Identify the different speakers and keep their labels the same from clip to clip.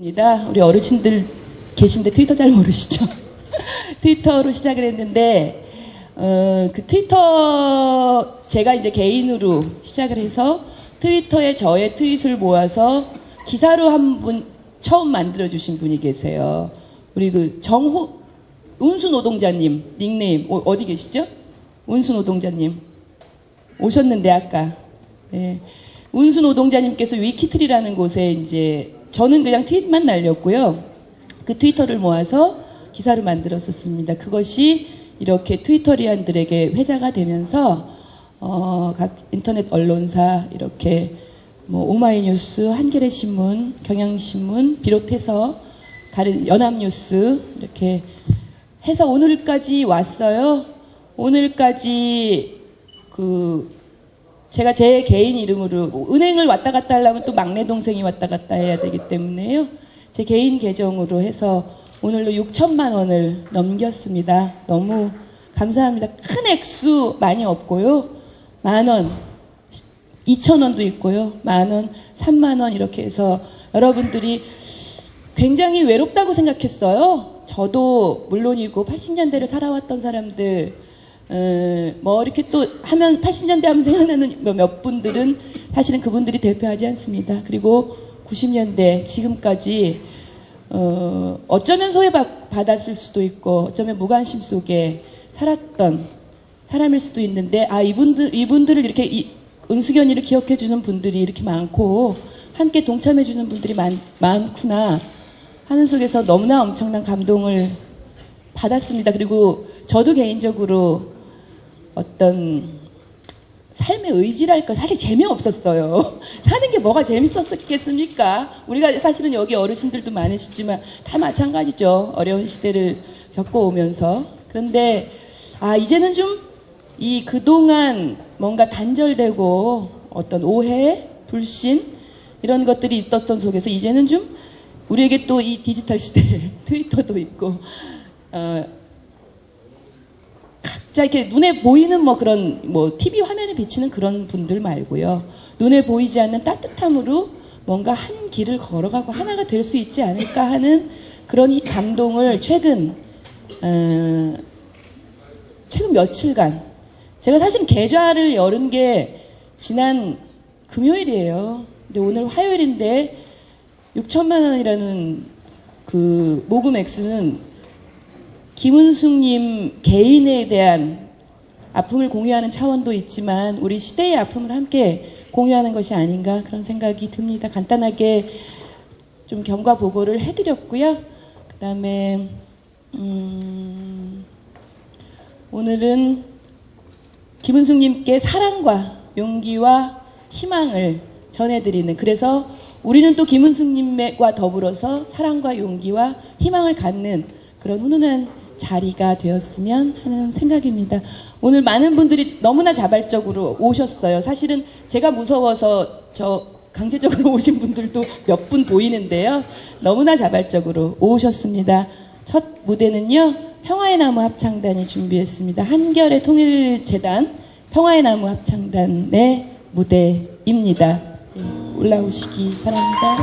Speaker 1: 입니다. 우리 어르신들 계신데 트위터 잘 모르시죠? 트위터로 시작을 했는데 그 트위터 제가 이제 개인으로 시작을 해서 트위터에 저의 트윗을 모아서 기사로 한 분 처음 만들어 주신 분이 계세요. 우리 그 운수 노동자님 닉네임 어디 계시죠? 운수 노동자님 오셨는데 아까 네. 운수 노동자님께서 위키트리라는 곳에 이제 저는 그냥 트윗만 날렸고요. 그 트위터를 모아서 기사를 만들었었습니다. 그것이 이렇게 트위터리안들에게 회자가 되면서 각 인터넷 언론사 이렇게 뭐 오마이뉴스, 한겨레신문, 경향신문 비롯해서 다른 연합뉴스 이렇게 해서 오늘까지 왔어요. 오늘까지 제가 제 개인 이름으로 은행을 왔다 갔다 하려면 또 막내 동생이 왔다 갔다 해야 되기 때문에요. 제 개인 계정으로 해서 오늘로 6천만 원을 넘겼습니다. 너무 감사합니다. 큰 액수 많이 없고요. 10,000원, 2,000원도 있고요. 10,000원, 30,000원 이렇게 해서 여러분들이 굉장히 외롭다고 생각했어요. 저도 물론이고 80년대를 살아왔던 사람들 뭐 이렇게 또 하면 80년대 하면 생각나는 몇 분들은 사실은 그분들이 대표하지 않습니다. 그리고 90년대 지금까지 어쩌면 소외받았을 수도 있고 어쩌면 무관심 속에 살았던 사람일 수도 있는데 이분들을 이렇게 은수견이를 기억해 주는 분들이 이렇게 많고 함께 동참해 주는 분들이 많구나 하는 속에서 너무나 엄청난 감동을 받았습니다. 그리고 저도 개인적으로 어떤 삶의 의지랄까 사실 재미없었어요. 사는 게 뭐가 재밌었겠습니까? 우리가 사실은 여기 어르신들도 많으시지만 다 마찬가지죠. 어려운 시대를 겪어오면서. 그런데 이제는 좀 그동안 뭔가 단절되고 어떤 오해, 불신 이런 것들이 있었던 속에서 이제는 좀 우리에게 또 이 디지털 시대에 트위터도 있고 각자 이렇게 눈에 보이는 그런 TV 화면에 비치는 그런 분들 말고요. 눈에 보이지 않는 따뜻함으로 뭔가 한 길을 걸어가고 하나가 될 수 있지 않을까 하는 그런 감동을 최근 며칠간 제가 사실 계좌를 열은 게 지난 금요일이에요. 근데 오늘 화요일인데 6천만 원이라는 그 모금 액수는 김은숙님 개인에 대한 아픔을 공유하는 차원도 있지만 우리 시대의 아픔을 함께 공유하는 것이 아닌가 그런 생각이 듭니다. 간단하게 좀 경과 보고를 해드렸고요. 그 다음에 오늘은 김은숙님께 사랑과 용기와 희망을 전해드리는 그래서 우리는 또 김은숙님과 더불어서 사랑과 용기와 희망을 갖는 그런 훈훈한 자리가 되었으면 하는 생각입니다. 오늘 많은 분들이 너무나 자발적으로 오셨어요. 사실은 제가 무서워서 강제적으로 오신 분들도 몇 분 보이는데요. 너무나 자발적으로 오셨습니다. 첫 무대는요. 평화의 나무 합창단이 준비했습니다. 한겨레 통일재단 평화의 나무 합창단의 무대입니다. 네, 올라오시기 바랍니다.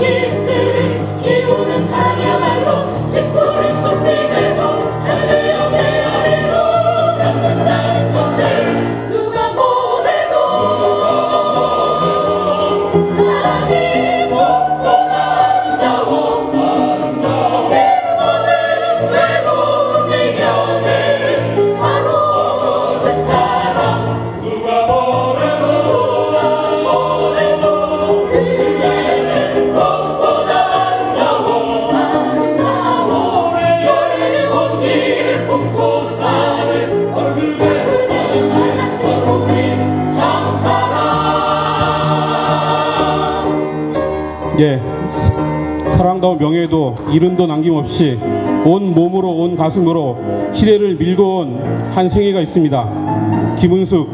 Speaker 1: 잎들을 키우는 사랑이야말로 짙푸른 숲이되고 사라져요 내 아래로 남는다는 것을 누가 뭐래도 사랑이 꽃보다 아름다워 내 모든 외로움 이겨내 바로 그 사람 누가 뭐래도 그대는 꽃보다 아름다워 여리고 길을 품고 사는 그대는 하나씩 우리 참사랑.
Speaker 2: 예, 사랑다운 명예도 이름도 남김없이 온 몸으로 온 가슴으로 시대를 밀고 온 한 생애가 있습니다. 김은숙,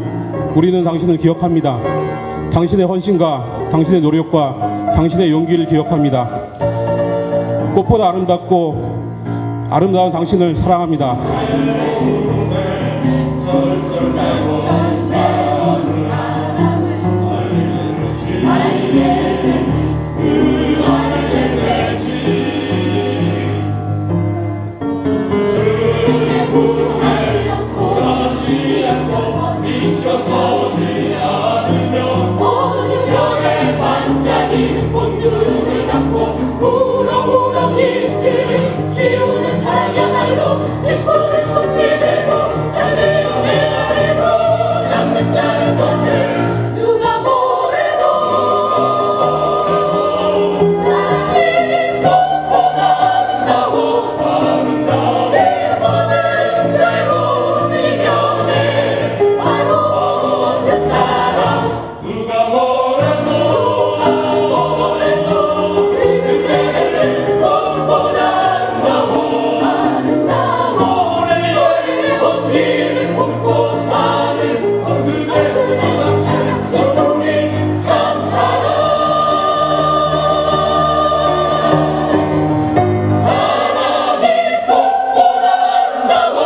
Speaker 2: 우리는 당신을 기억합니다. 당신의 헌신과 당신의 노력과 당신의 용기를 기억합니다. 꽃보다 아름답고 아름다운 당신을 사랑합니다.
Speaker 1: 어느 반짝이는 꽃눈을 감고 우렁우렁 잎들을 키우는 사랑이야말로 짙푸른 숲이 되고 사랑해요 내 아래로 남는다는 것을 누가 뭐래도 사랑이 꽃보다 아름다워 내 모든 외로움 이겨내 바로 그 사람
Speaker 2: 누가 뭐래도
Speaker 1: 그대는 꽃보다 아름다워 여리고 길을 품고 사는 그대는 하나씩 우리 참사랑 사랑이 꽃보다 아름다워.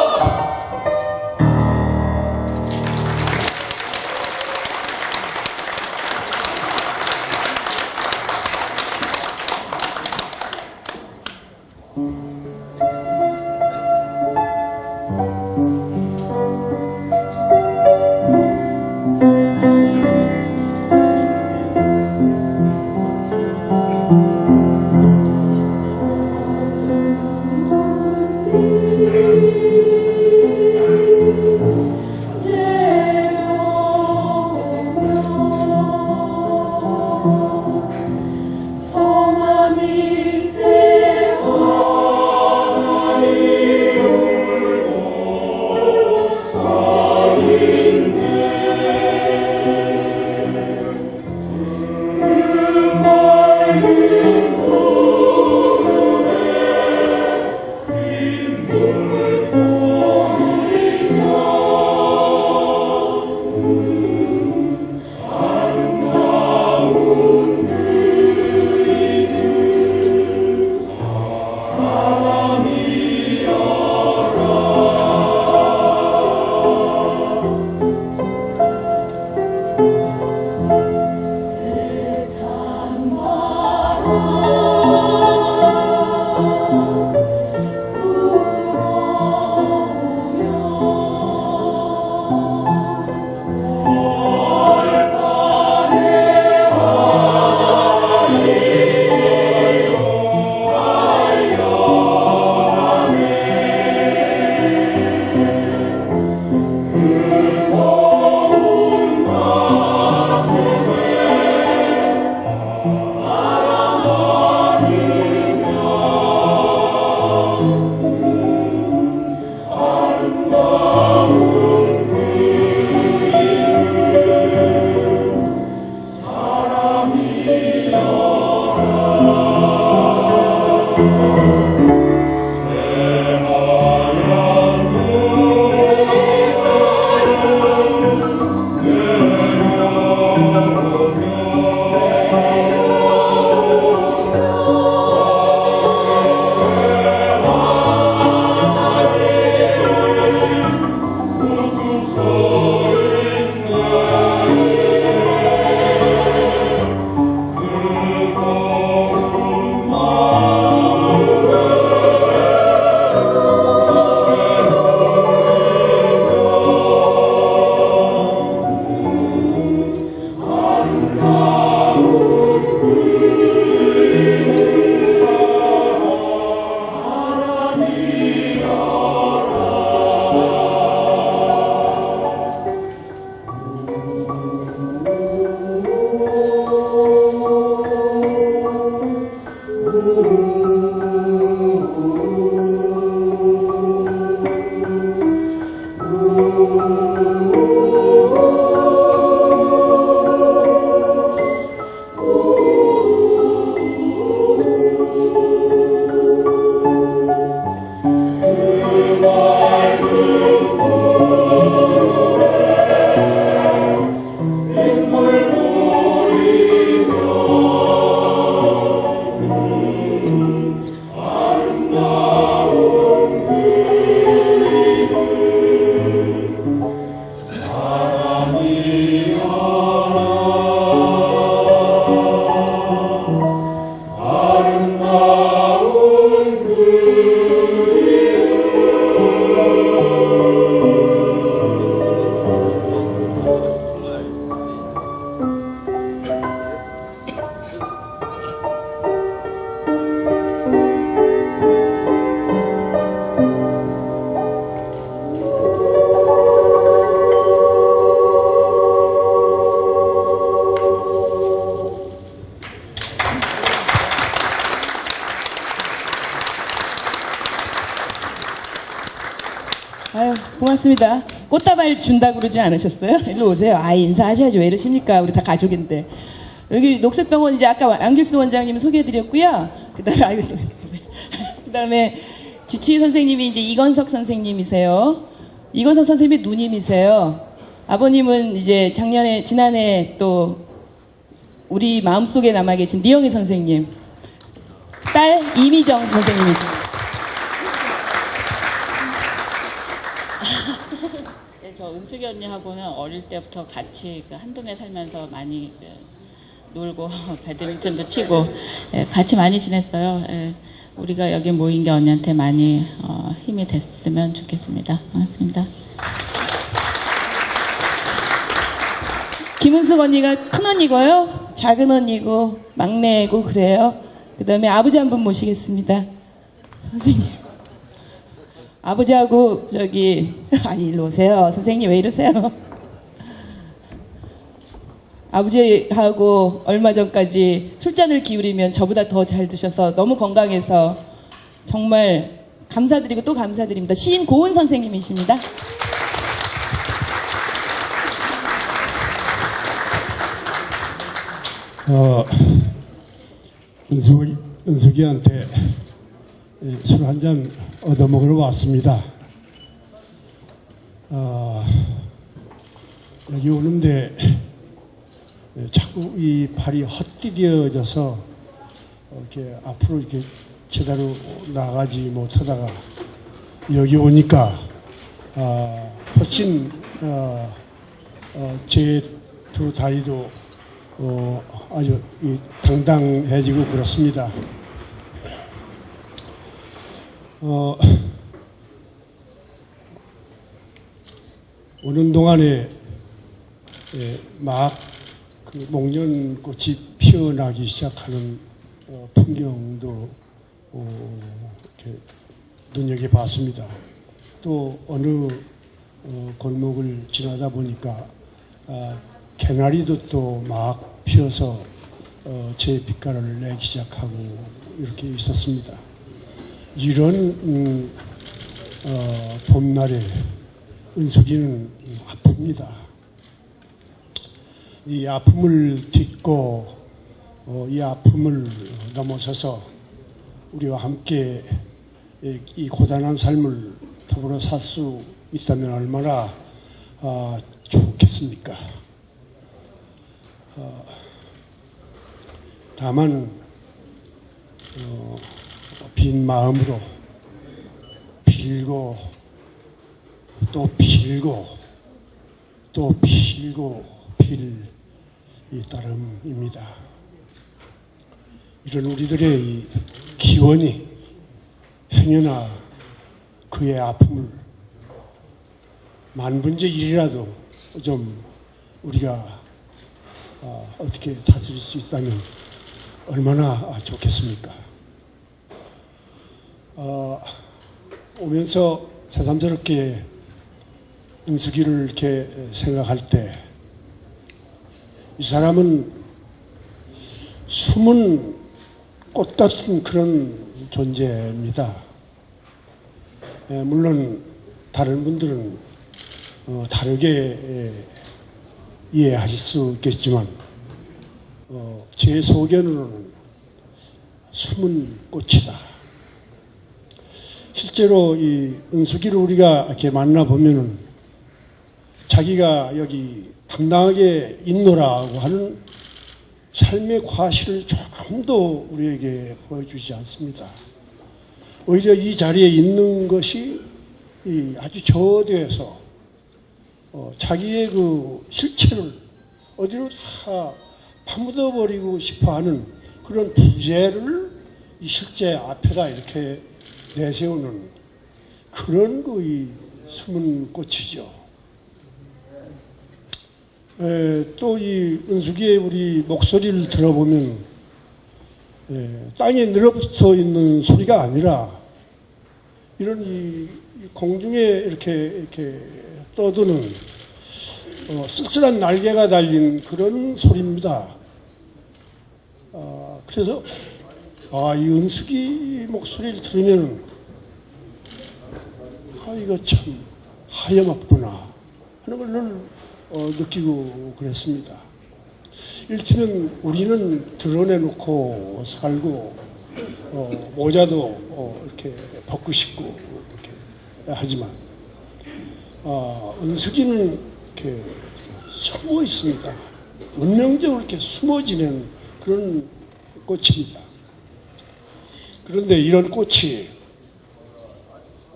Speaker 1: 바람아 아유, 고맙습니다. 꽃다발 준다고 그러지 않으셨어요? 일로 오세요. 아, 인사하셔야지. 왜 이러십니까? 우리 다 가족인데. 여기 녹색병원 이제 아까 안길수 원장님 소개해드렸고요. 그다음에 주치의 선생님이 이제 이건석 선생님이세요. 이건석 선생님이 누님이세요. 아버님은 이제 지난해 또 우리 마음속에 남아 계신 니영희 선생님. 딸 이미정 선생님이세요.
Speaker 3: 네, 저 은숙이 언니하고는 어릴 때부터 같이 한동에 살면서 많이 놀고 배드민턴도 치고 같이 많이 지냈어요. 우리가 여기 모인 게 언니한테 많이 힘이 됐으면 좋겠습니다. 고맙습니다.
Speaker 1: 김은숙 언니가 큰 언니고요. 작은 언니고 막내고 그래요. 그 다음에 아버지 한 분 모시겠습니다. 선생님. 아버지하고 아니 일로 오세요. 선생님 왜 이러세요? 아버지하고 얼마 전까지 술잔을 기울이면 저보다 더 잘 드셔서 너무 건강해서 정말 감사드리고 또 감사드립니다. 시인 고은 선생님이십니다.
Speaker 4: 은숙이한테 술 한 잔 얻어먹으러 왔습니다. 여기 오는데 자꾸 이 발이 헛디뎌져서 이렇게 앞으로 이렇게 제대로 나가지 못하다가 여기 오니까 훨씬 제 두 다리도 아주 당당해지고 그렇습니다. 오는 동안에 막 그 목련꽃이 피어나기 시작하는 풍경도 이렇게 눈여겨봤습니다. 또 어느 골목을 지나다 보니까 개나리도 또 막 피어서 제 빛깔을 내기 시작하고 이렇게 있었습니다. 이런 봄날에 은숙이는 아픕니다. 이 아픔을 딛고 이 아픔을 넘어서서 우리와 함께 이 고단한 삶을 더불어 살 수 있다면 얼마나 좋겠습니까? 다만 빈 마음으로 빌고 또 빌고 또 빌고 빌 이 따름입니다. 이런 우리들의 이 기원이 행여나 그의 아픔을 만분의 일이라도 좀 우리가 어떻게 다스릴 수 있다면 얼마나 좋겠습니까? 오면서 새삼스럽게 은숙이를 이렇게 생각할 때 이 사람은 숨은 꽃 같은 그런 존재입니다. 물론 다른 분들은 다르게 이해하실 수 있겠지만 제 소견으로는 숨은 꽃이다. 실제로 이 은숙이를 우리가 이렇게 만나보면은 자기가 여기 당당하게 있노라고 하는 삶의 과실을 조금도 우리에게 보여주지 않습니다. 오히려 이 자리에 있는 것이 아주 저대해서 자기의 그 실체를 어디로 다 파묻어버리고 싶어하는 그런 부재를 이 실제 앞에다 이렇게 내세우는 그런 이 숨은 꽃이죠. 또 이 은숙이의 우리 목소리를 들어보면 땅에 늘어붙어 있는 소리가 아니라 이런 이 공중에 이렇게 떠도는 쓸쓸한 날개가 달린 그런 소리입니다. 그래서 이 은숙이 목소리를 들으면 이거 참 하염없구나 하는 걸 늘 느끼고 그랬습니다. 일테면 우리는 드러내놓고 살고 모자도 이렇게 벗고 싶고 이렇게 하지만 은숙이는 이렇게 숨어 있습니다. 운명적으로 이렇게 숨어 지내는 그런 꽃입니다. 그런데 이런 꽃이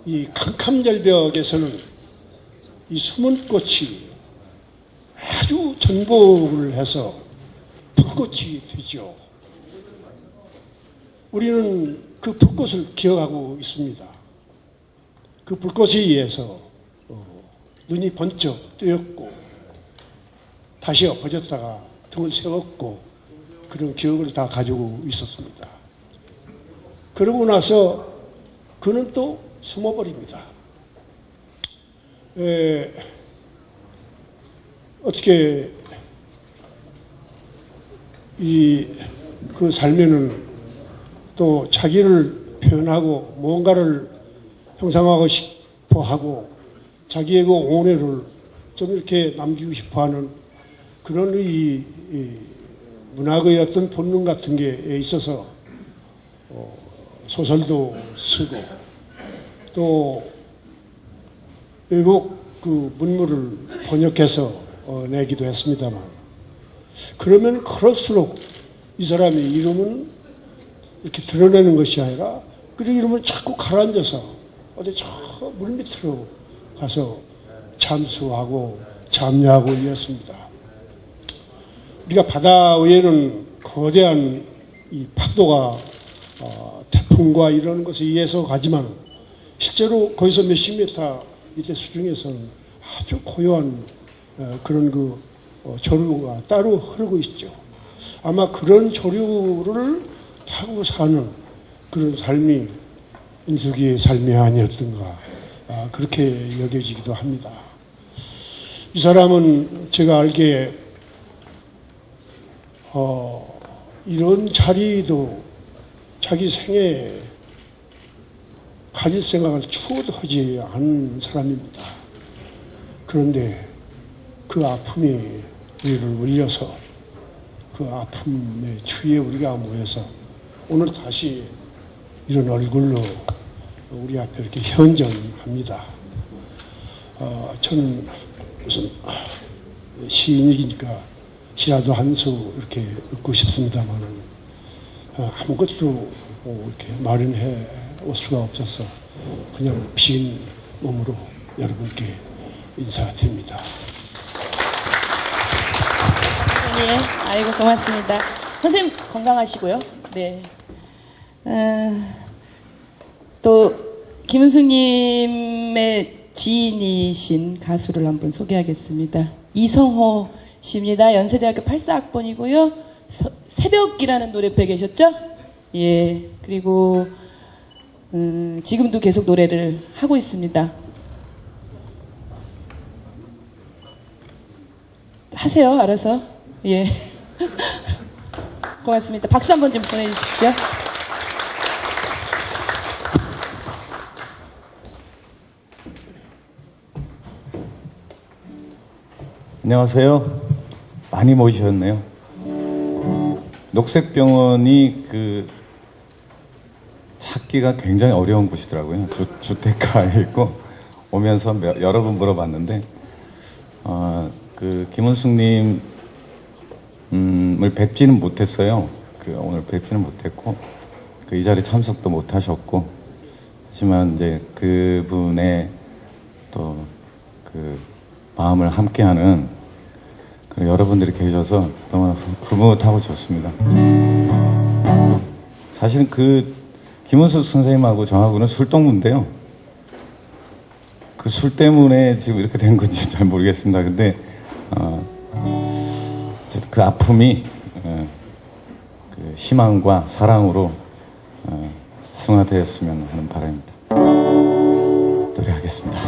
Speaker 4: 이 캄캄절벽에서는 이 숨은 꽃이 아주 전복을 해서 불꽃이 되죠. 우리는 그 불꽃을 기억하고 있습니다. 그 불꽃에 의해서 눈이 번쩍 뜨였고 다시 엎어졌다가 등을 세웠고 그런 기억을 다 가지고 있었습니다. 그러고 나서 그는 또 숨어버립니다. 어떻게 그 삶에는 또 자기를 표현하고 뭔가를 형상하고 싶어 하고 자기의 그 오뇌를 좀 이렇게 남기고 싶어 하는 그런 이 문학의 어떤 본능 같은 게 있어서 소설도 쓰고 또 외국 그 문물을 번역해서 내기도 했습니다만 그러면 그럴수록 이 사람의 이름은 이렇게 드러내는 것이 아니라 그 이름은 자꾸 가라앉아서 어디 저 물밑으로 가서 잠수하고 잠녀하고 이었습니다. 우리가 바다 위에는 거대한 이 파도가 태풍과 이런 것에 의해서 가지만 실제로 거기서 몇십 미터 밑에 수중에서는 아주 고요한 그런 그 조류가 따로 흐르고 있죠. 아마 그런 조류를 타고 사는 그런 삶이 인숙이의 삶이 아니었던가 그렇게 여겨지기도 합니다. 이 사람은 제가 알기에 이런 자리도 자기 생애에 가질 생각을 추워도 하지 않은 사람입니다. 그런데 그 아픔이 우리를 울려서 그 아픔의 추위에 우리가 모여서 오늘 다시 이런 얼굴로 우리 앞에 이렇게 현존합니다. 저는 무슨 시인이니까 시라도 한 수 이렇게 읽고 싶습니다만은 아무것도 이렇게 마련해 올 수가 없어서 그냥 빈 몸으로 여러분께 인사드립니다.
Speaker 1: 네, 아이고 고맙습니다. 선생님 건강하시고요. 네. 또 김은숙님의 지인이신 가수를 한번 소개하겠습니다. 이성호 씨입니다. 연세대학교 84학번이고요. 새벽이라는 노래배 계셨죠? 예. 그리고 지금도 계속 노래를 하고 있습니다. 하세요, 알아서. 예. 고맙습니다. 박수 한번 좀 보내주십시오.
Speaker 5: 안녕하세요. 많이 모이셨네요. 녹색병원이 찾기가 굉장히 어려운 곳이더라고요. 주택가에 있고 오면서 여러 번 물어봤는데 김은숙님을 뵙지는 못했어요. 오늘 뵙지는 못했고 이 자리 참석도 못하셨고 하지만 이제 그분의 또 마음을 함께하는 여러분들이 계셔서 너무 흐뭇하고 좋습니다. 사실은 김은숙 선생님하고 저하고는 술동무인데요. 그 술 때문에 지금 이렇게 된 건지 잘 모르겠습니다. 근데 그 아픔이 희망과 사랑으로 승화되었으면 하는 바람입니다. 노래하겠습니다.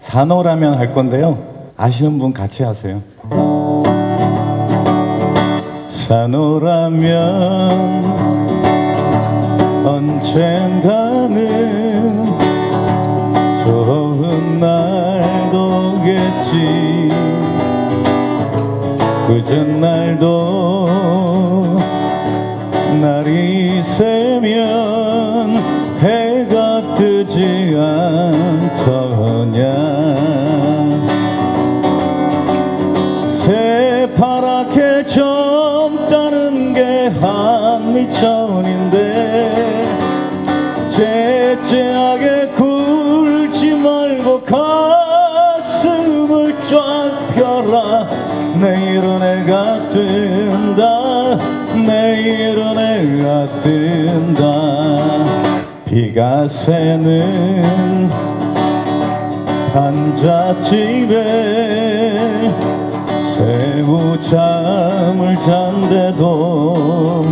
Speaker 5: 산호라면 할 건데요. 아시는 분 같이 하세요. 산호라면 언젠가는 좋은 날도 오겠지. 그전 날도 날이 새면 해가 뜨지 않더냐. 새파랗게 젊다는 게 한미천인데 째째하게 굴지 말고 가슴을 쫙 펴라. 내일은 해가 뜬다. 내일은 해가 뜬다. 비가 새는 단잣집에 새우잠을 잔대도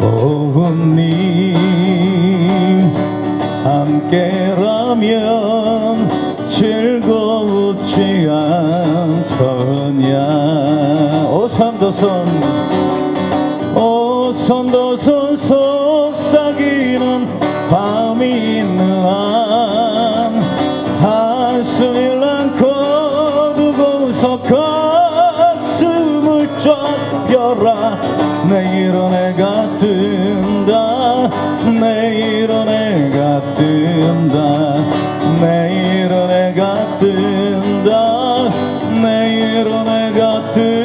Speaker 5: 고운님 함께라면 즐거우지 않더냐. 오선도선 오선도선 속삭이는 밤이 있는 한 한숨을 안고 두고서 가슴을 쫙 펴라. 내일은 해가 뜬다. 내일은 해가 뜬다. 내일은 해가 뜬다. 내일은 해가 뜬다.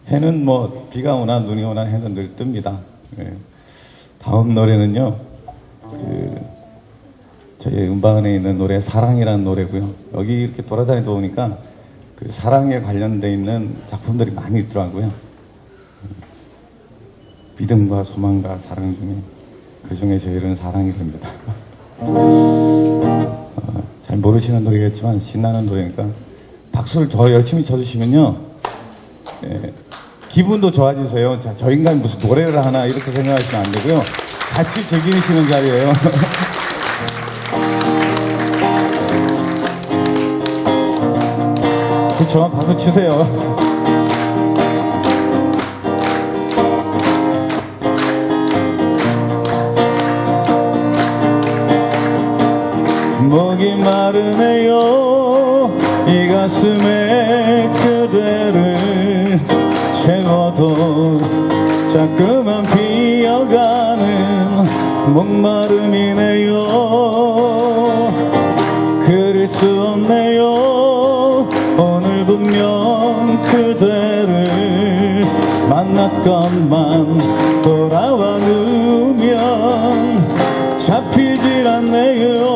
Speaker 5: 해는 뭐 비가 오나 눈이 오나 해는 늘 뜹니다. 예. 다음 노래는요, 저희 음반에 있는 노래 사랑이라는 노래고요. 여기 이렇게 돌아다니다 보니까 그 사랑에 관련돼 있는 작품들이 많이 있더라고요. 믿음과 소망과 사랑 중에 그 중에 제일은 사랑이 됩니다. 잘 모르시는 노래겠지만 신나는 노래니까 박수를 더 열심히 쳐주시면요, 예, 기분도 좋아지세요. 자, 저 인간이 무슨 노래를 하나 이렇게 생각하시면 안 되고요. 같이 즐기시는 자리예요. 그렇죠. 박수 치세요. 목이 마르네요. 이 가슴에 그대를 채워도 자꾸만 비어가는 목마름이네요. 그릴 수 없네요. 오늘 분명 그대를 만났건만 돌아와 누면 잡히질 않네요.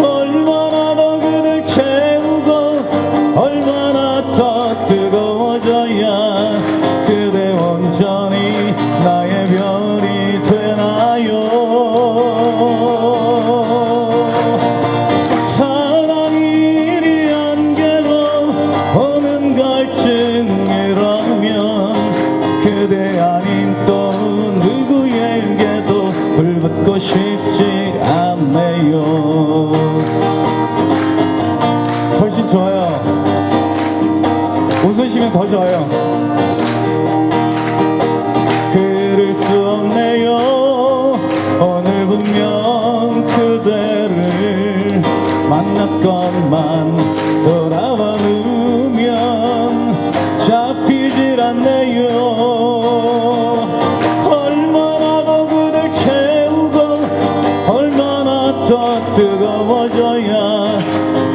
Speaker 5: 얼마나 더 그를 채우고 얼마나 더 뜨거워져야 그대 온전히 나의 별이 되나요. 사랑이 이리 안개로 오는 갈증이라면 그대 아닌 또 누구에게도 불붙고 싶지 않네요. 훨씬 좋아요. 웃으시면 더 좋아요. 그릴 수 없네요. 오늘 분명 그대를 만났건만 돌아와 누면 잡히질 않네요. 얼마나 더 그댈 채우고 얼마나 더 뜨거워져야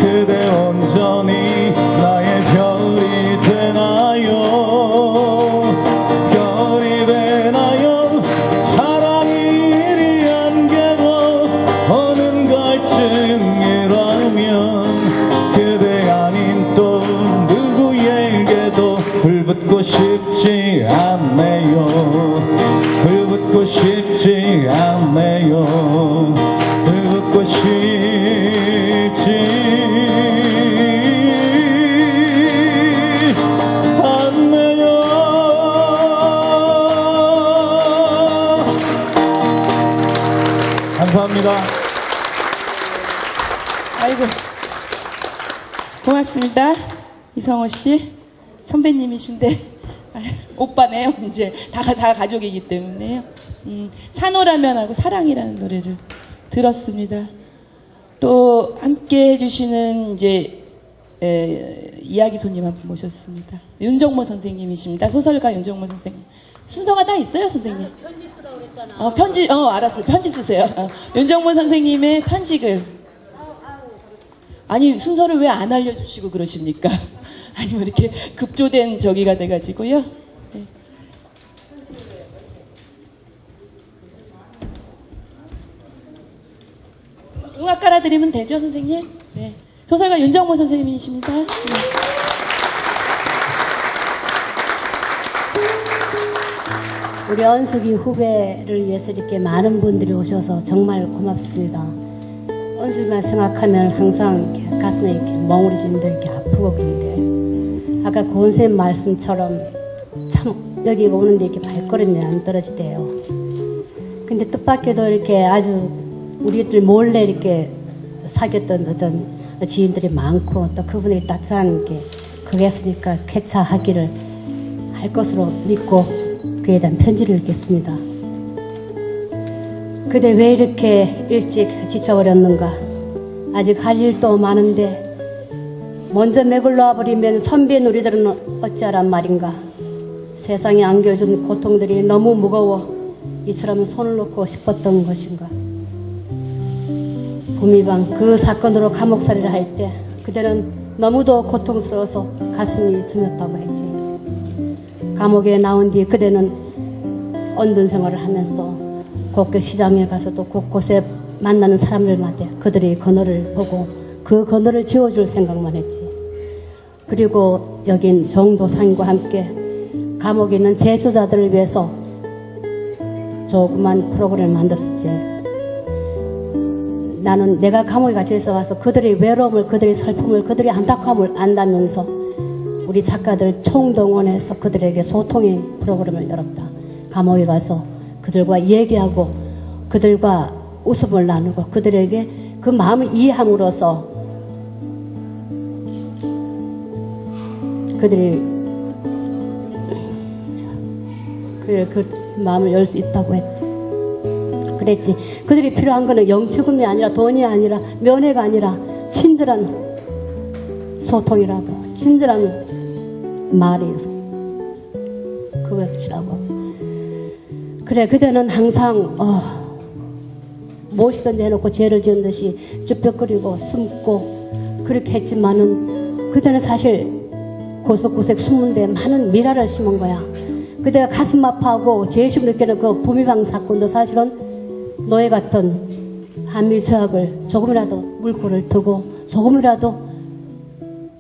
Speaker 5: 그대 온전히 나의 별이 되나요. 별이 되나요. 사랑이 이리 안개로 오는 갈증이라면 그대 아닌 또 누구에게도 불붙고 싶지 않네요. 불붙고 싶지 않네요. 불붙고 싶지 않네요. 감사합니다.
Speaker 1: 아이고, 고맙습니다. 이성호 씨. 선배님이신데, 오빠네요. 이제 다 가족이기 때문에요. 산호라면하고 사랑이라는 노래를 들었습니다. 또 함께 해주시는 이제 이야기 손님 한 분 모셨습니다. 윤정모 선생님이십니다. 소설가 윤정모 선생님. 순서가 다 있어요, 선생님? 편지 쓰라고 그랬잖아. 알았어요. 편지 쓰세요. 윤정모 선생님의 편지글. 아니, 순서를 왜 안 알려주시고 그러십니까? 아니면 이렇게 급조된 저기가 돼가지고요. 네. 음악 깔아드리면 되죠, 선생님? 네. 소설가 윤정모 선생님이십니다. 네.
Speaker 6: 우리 언숙이 후배를 위해서 이렇게 많은 분들이 오셔서 정말 고맙습니다. 언숙이만 생각하면 항상 이렇게 가슴에 이렇게 멍울해지는데 이렇게 아프고 그런데 아까 고은 선생님 말씀처럼 참 여기 오는데 이렇게 발걸음이 안 떨어지대요. 근데 뜻밖에도 이렇게 아주 우리들 몰래 이렇게 사귀었던 어떤 지인들이 많고 또 그분들이 따뜻한 이렇게 거기에 있으니까 쾌차하기를 할 것으로 믿고 그에 대한 편지를 읽겠습니다. 그대 왜 이렇게 일찍 지쳐버렸는가? 아직 할 일도 많은데 먼저 맥을 놔버리면 선비인 우리들은 어찌하란 말인가? 세상에 안겨준 고통들이 너무 무거워 이처럼 손을 놓고 싶었던 것인가? 부미방 그 사건으로 감옥살이를 할 때 그대는 너무도 고통스러워서 가슴이 저렸다고 했지. 감옥에 나온 뒤 그대는 언둔 생활을 하면서도 곳곳 시장에 가서도 곳곳에 만나는 사람들마다 그들의 건어를 보고 그 건어를 지워줄 생각만 했지. 그리고 여긴 정도상과 함께 감옥에 있는 재소자들을 위해서 조그만 프로그램을 만들었지. 나는 내가 감옥에 갇혀 있어 와서 그들의 외로움을, 그들의 슬픔을, 그들의 안타까움을 안다면서 우리 작가들 총동원해서 그들에게 소통의 프로그램을 열었다. 감옥에 가서 그들과 얘기하고 그들과 웃음을 나누고 그들에게 그 마음을 이해함으로써 그들이 그 마음을 열 수 있다고 그랬지. 그들이 필요한 거는 영치금이 아니라 돈이 아니라 면회가 아니라 친절한 소통이라고, 친절한 말이 그것이라고. 그래, 그대는 항상 무엇이든지 해놓고 죄를 지은 듯이 쭈뼛거리고 숨고 그렇게 했지만은 그대는 사실 고석고색 숨은데 많은 미라를 심은 거야. 그대가 가슴 아파하고 죄의식을 느끼는 그 부미방 사건도 사실은 노예 같은 한미 조약을 조금이라도 물꼬를 트고 조금이라도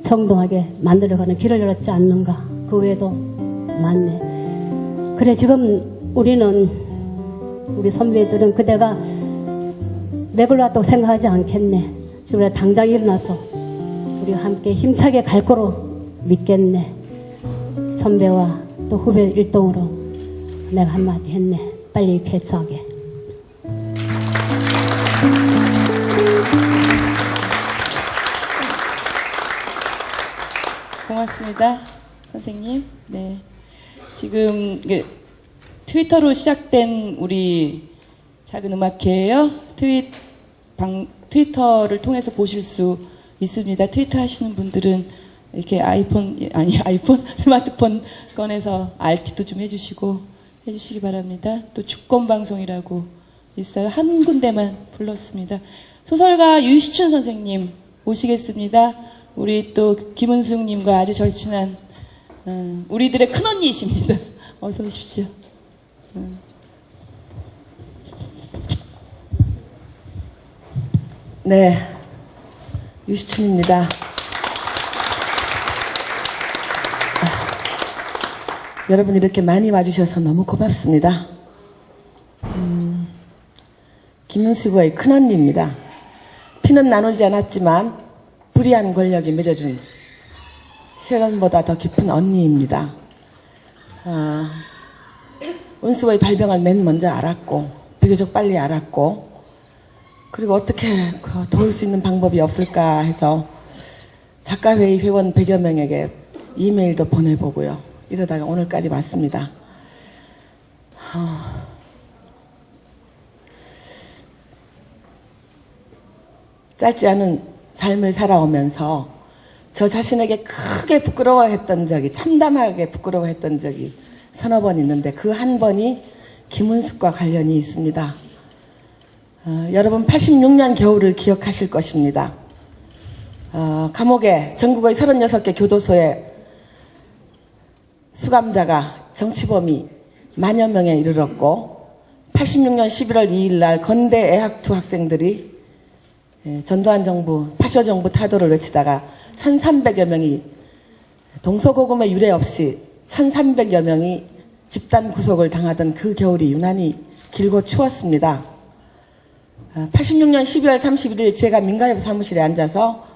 Speaker 6: 평등하게 만들어가는 길을 열었지 않는가. 그 외에도 많네. 그래, 지금 우리 선배들은 그대가 맥을 놨다고 생각하지 않겠네. 지금 당장 일어나서 우리가 함께 힘차게 갈 거로 믿겠네. 선배와 또 후배 일동으로 내가 한마디 했네. 빨리 쾌차하게.
Speaker 1: 고맙습니다, 선생님. 네, 지금 트위터로 시작된 우리 작은 음악회예요. 트위터를 통해서 보실 수 있습니다. 트위터 하시는 분들은 이렇게 스마트폰 꺼내서 RT도 좀 해주시기 바랍니다. 또 주권방송이라고 있어요. 한 군데만 불렀습니다. 소설가 유시춘 선생님 모시겠습니다. 우리 또 김은숙님과 아주 절친한 우리들의 큰언니이십니다. 어서 오십시오.
Speaker 7: 네, 유시춘입니다. 여러분 이렇게 많이 와주셔서 너무 고맙습니다. 김은수의 큰언니입니다. 피는 나누지 않았지만 불의한 권력이 맺어준 혈연보다 더 깊은 언니입니다. 은수의 발병을 맨 먼저 알았고 비교적 빨리 알았고 그리고 어떻게 도울 수 있는 방법이 없을까 해서 작가회의 회원 100여 명에게 이메일도 보내보고요. 이러다가 오늘까지 왔습니다. 짧지 않은 삶을 살아오면서 저 자신에게 크게 부끄러워했던 적이, 참담하게 부끄러워했던 적이 서너 번 있는데 그 한 번이 김은숙과 관련이 있습니다. 여러분 86년 겨울을 기억하실 것입니다. 감옥에 전국의 36개 교도소에 수감자가 정치범이 만여 명에 이르렀고 86년 11월 2일 날 건대 애학투 학생들이 전두환 정부, 파쇼 정부 타도를 외치다가 1300여 명이 동서고금의 유례 없이 1300여 명이 집단 구속을 당하던 그 겨울이 유난히 길고 추웠습니다. 86년 12월 31일 제가 민가협 사무실에 앉아서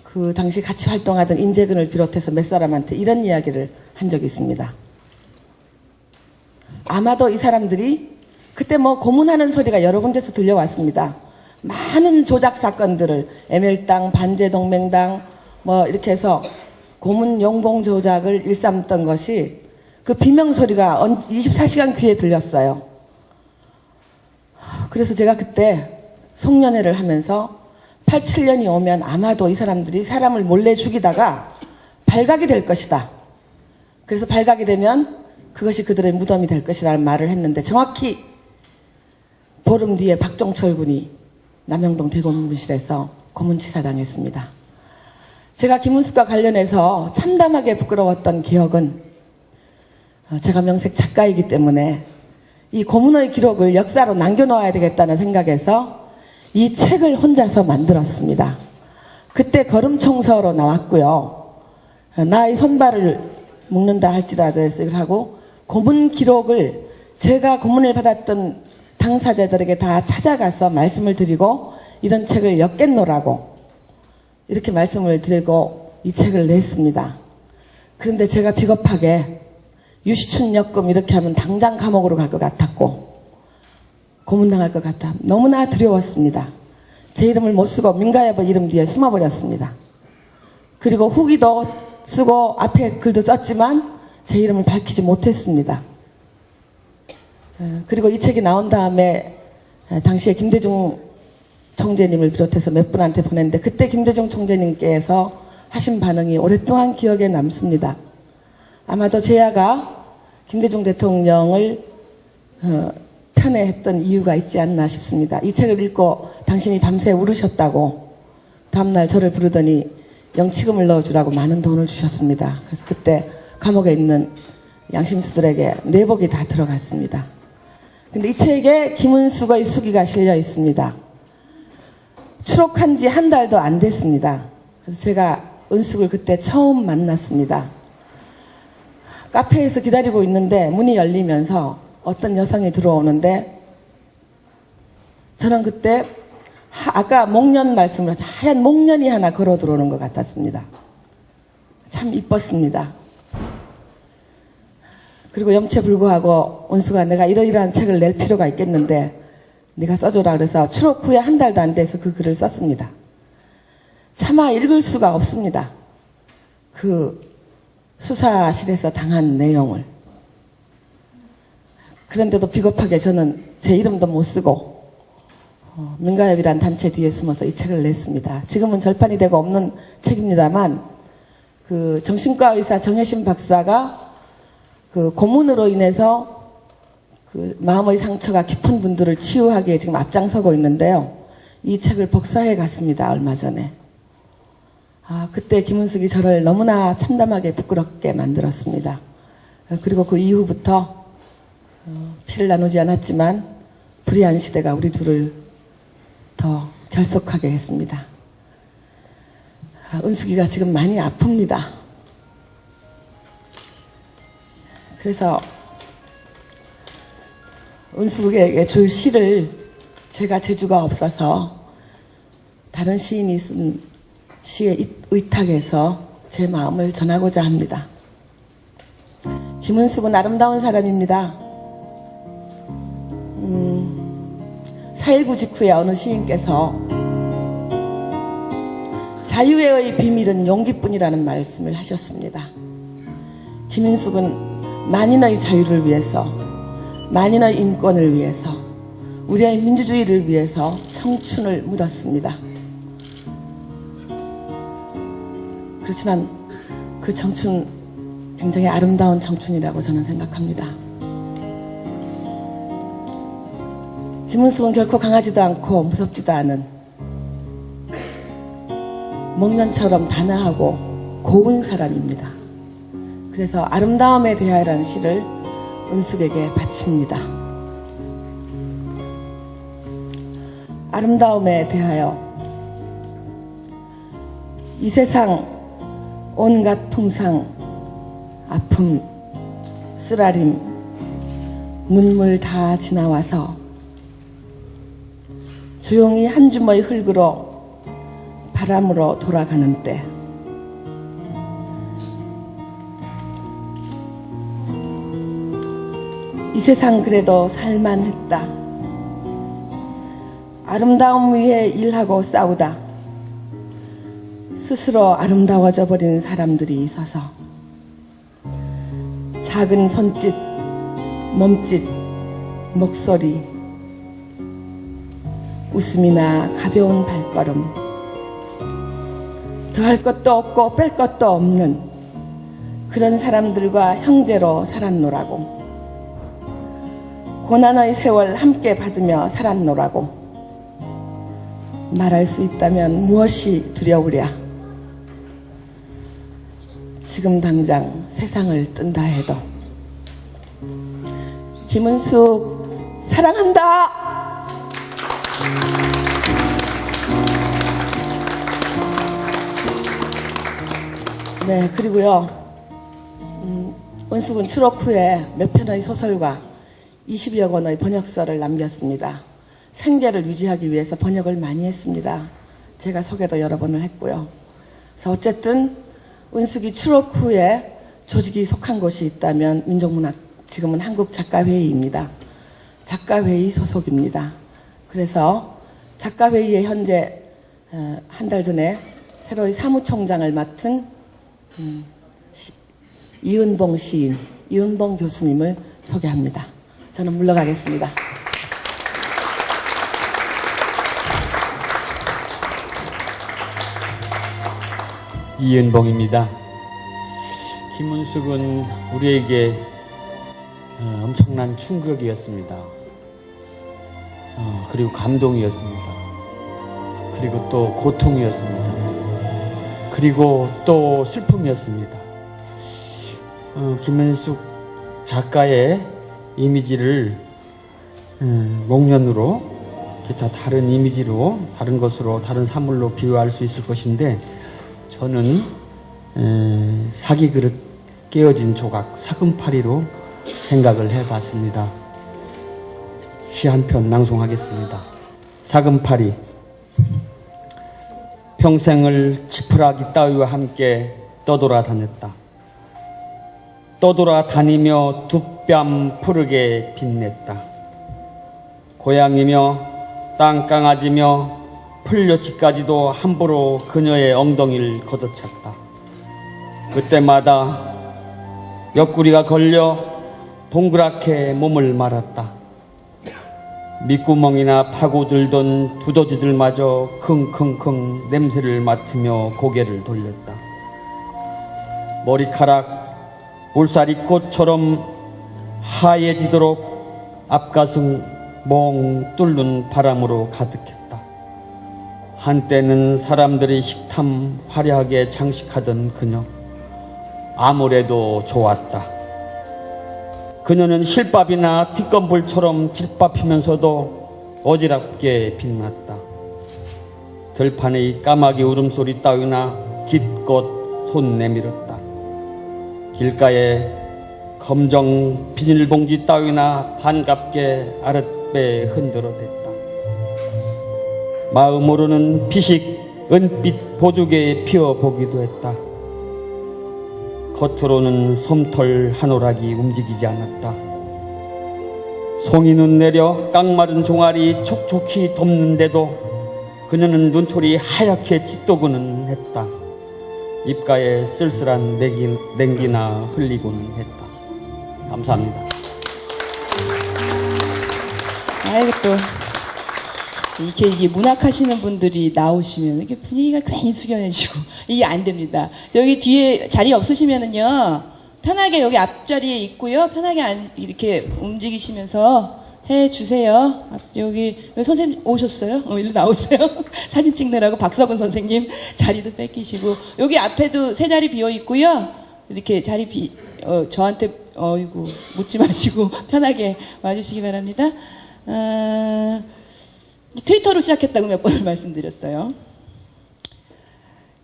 Speaker 7: 그 당시 같이 활동하던 인재근을 비롯해서 몇 사람한테 이런 이야기를 한 적이 있습니다. 아마도 이 사람들이 그때 뭐 고문하는 소리가 여러 군데서 들려왔습니다. 많은 조작 사건들을 ML당, 반제동맹당 뭐 이렇게 해서 고문 용공 조작을 일삼던 것이 그 비명 소리가 24시간 귀에 들렸어요. 그래서 제가 그때 송년회를 하면서 87년이 오면 아마도 이 사람들이 사람을 몰래 죽이다가 발각이 될 것이다. 그래서 발각이 되면 그것이 그들의 무덤이 될 것이라는 말을 했는데 정확히 보름 뒤에 박종철 군이 남영동 대고문실에서 고문치사 당했습니다. 제가 김은숙과 관련해서 참담하게 부끄러웠던 기억은 제가 명색 작가이기 때문에 이 고문의 기록을 역사로 남겨놓아야 되겠다는 생각에서 이 책을 혼자서 만들었습니다. 그때 걸음청서로 나왔고요. 나의 손발을 묶는다 할지라도 이걸 하고 고문 기록을 제가 고문을 받았던 당사자들에게 다 찾아가서 말씀을 드리고 이런 책을 엮겠노라고 이렇게 말씀을 드리고 이 책을 냈습니다. 그런데 제가 비겁하게 유시춘 역금 이렇게 하면 당장 감옥으로 갈 것 같았고 고문당할 것 같아 너무나 두려웠습니다. 제 이름을 못 쓰고 민가협의 이름 뒤에 숨어버렸습니다. 그리고 후기도 쓰고 앞에 글도 썼지만 제 이름을 밝히지 못했습니다. 그리고 이 책이 나온 다음에 당시에 김대중 총재님을 비롯해서 몇 분한테 보냈는데 그때 김대중 총재님께서 하신 반응이 오랫동안 기억에 남습니다. 아마도 제야가 김대중 대통령을 편애했던 이유가 있지 않나 싶습니다. 이 책을 읽고 당신이 밤새 울으셨다고 다음날 저를 부르더니 영치금을 넣어주라고 많은 돈을 주셨습니다. 그래서 그때 감옥에 있는 양심수들에게 내복이 다 들어갔습니다. 근데 이 책에 김은숙의 수기가 실려 있습니다. 추록한 지 한 달도 안 됐습니다. 그래서 제가 은숙을 그때 처음 만났습니다. 카페에서 기다리고 있는데 문이 열리면서 어떤 여성이 들어오는데 저는 그때 아까 목련 말씀을 하죠. 하얀 목련이 하나 걸어 들어오는 것 같았습니다. 참 이뻤습니다. 그리고 염체불구하고 은수가 내가 이러이러한 책을 낼 필요가 있겠는데 네가 써줘라 그래서 추록 후에 한 달도 안 돼서 그 글을 썼습니다. 차마 읽을 수가 없습니다. 그 수사실에서 당한 내용을. 그런데도 비겁하게 저는 제 이름도 못 쓰고 민가협이란 단체 뒤에 숨어서 이 책을 냈습니다. 지금은 절판이 되고 없는 책입니다만 그 정신과 의사 정혜신 박사가 그 고문으로 인해서 그 마음의 상처가 깊은 분들을 치유하기에 지금 앞장서고 있는데요. 이 책을 복사해 갔습니다. 얼마 전에. 그때 김은숙이 저를 너무나 참담하게 부끄럽게 만들었습니다. 그리고 그 이후부터 피를 나누지 않았지만 불의한 시대가 우리 둘을 더 결속하게 했습니다. 은숙이가 지금 많이 아픕니다. 그래서 은숙에게 줄 시를 제가 재주가 없어서 다른 시인이 쓴 시에 의탁해서 제 마음을 전하고자 합니다. 김은숙은 아름다운 사람입니다. 4.19 직후에 어느 시인께서 자유의 비밀은 용기뿐이라는 말씀을 하셨습니다. 김인숙은 만인의 자유를 위해서, 만인의 인권을 위해서, 우리의 민주주의를 위해서 청춘을 묻었습니다. 그렇지만 그 청춘 굉장히 아름다운 청춘이라고 저는 생각합니다. 김은숙은 결코 강하지도 않고 무섭지도 않은 목련처럼 단아하고 고운 사람입니다. 그래서 아름다움에 대하여라는 시를 은숙에게 바칩니다. 아름다움에 대하여. 이 세상 온갖 풍상, 아픔, 쓰라림, 눈물 다 지나와서 조용히 한 주머니 흙으로 바람으로 돌아가는 때, 이 세상 그래도 살만했다. 아름다움 위해 일하고 싸우다 스스로 아름다워져 버린 사람들이 있어서 작은 손짓, 몸짓, 목소리, 웃음이나 가벼운 발걸음, 더할 것도 없고 뺄 것도 없는 그런 사람들과 형제로 살았노라고. 고난의 세월 함께 받으며 살았노라고. 말할 수 있다면 무엇이 두려우랴. 지금 당장 세상을 뜬다 해도. 김은숙 사랑한다. 네, 그리고요, 은숙은 추록 후에 몇 편의 소설과 20여 권의 번역서를 남겼습니다. 생계를 유지하기 위해서 번역을 많이 했습니다. 제가 소개도 여러 번을 했고요. 그래서 어쨌든 은숙이 추록 후에 조직이 속한 곳이 있다면 민족문학, 지금은 한국작가회의입니다. 작가회의 소속입니다. 그래서 작가회의에 현재 한 달 전에 새로이 사무총장을 맡은 이은봉 시인, 이은봉 교수님을 소개합니다. 저는 물러가겠습니다.
Speaker 8: 이은봉입니다. 김은숙은 우리에게 엄청난 충격이었습니다. 그리고 감동이었습니다. 그리고 또 고통이었습니다. 그리고 또 슬픔이었습니다. 김은숙 작가의 이미지를 목련으로, 기타 다른 이미지로, 다른 것으로, 다른 사물로 비유할 수 있을 것인데, 저는 사기 그릇 깨어진 조각, 사금파리로 생각을 해봤습니다. 시 한 편 낭송하겠습니다. 사금파리. 평생을 지푸라기 따위와 함께 떠돌아다녔다. 떠돌아다니며 두 뺨 푸르게 빛냈다. 고양이며 땅강아지며 풀려치까지도 함부로 그녀의 엉덩이를 걷어찼다. 그때마다 옆구리가 걸려 동그랗게 몸을 말았다. 밑구멍이나 파고들던 두더지들마저 킁킁킁 냄새를 맡으며 고개를 돌렸다. 머리카락 볼살이꽃처럼 하얘지도록 앞가슴 멍 뚫는 바람으로 가득했다. 한때는 사람들이 식탐 화려하게 장식하던 그녀, 아무래도 좋았다. 그녀는 실밥이나 뒷건불처럼 질밥히면서도 어지럽게 빛났다. 들판의 까마귀 울음소리 따위나 기껏 손 내밀었다. 길가에 검정 비닐봉지 따위나 반갑게 아랫배 흔들어댔다. 마음으로는 피식 은빛 보조개에 피어보기도 했다. 겉으로는 솜털 한 오락이 움직이지 않았다. 송이는 내려 깡마른 종아리 촉촉히 덮는데도 그녀는 눈초리 하얗게 짙도고는 했다. 입가에 쓸쓸한 냉기나 흘리고는 했다. 감사합니다.
Speaker 1: 아이고 또 이렇게 이게 문학하시는 분들이 나오시면 이렇게 분위기가 괜히 숙연해지고 이게 안 됩니다. 여기 뒤에 자리 없으시면은요 편하게 여기 앞자리에 있고요 편하게 이렇게 움직이시면서 해 주세요. 여기 선생님 오셨어요? 일로 나오세요. 사진 찍느라고 박석은 선생님 자리도 뺏기시고 여기 앞에도 세 자리 비어 있고요. 이렇게 자리 저한테 어이구 묻지 마시고 편하게 와주시기 바랍니다. 트위터로 시작했다고 몇 번을 말씀드렸어요.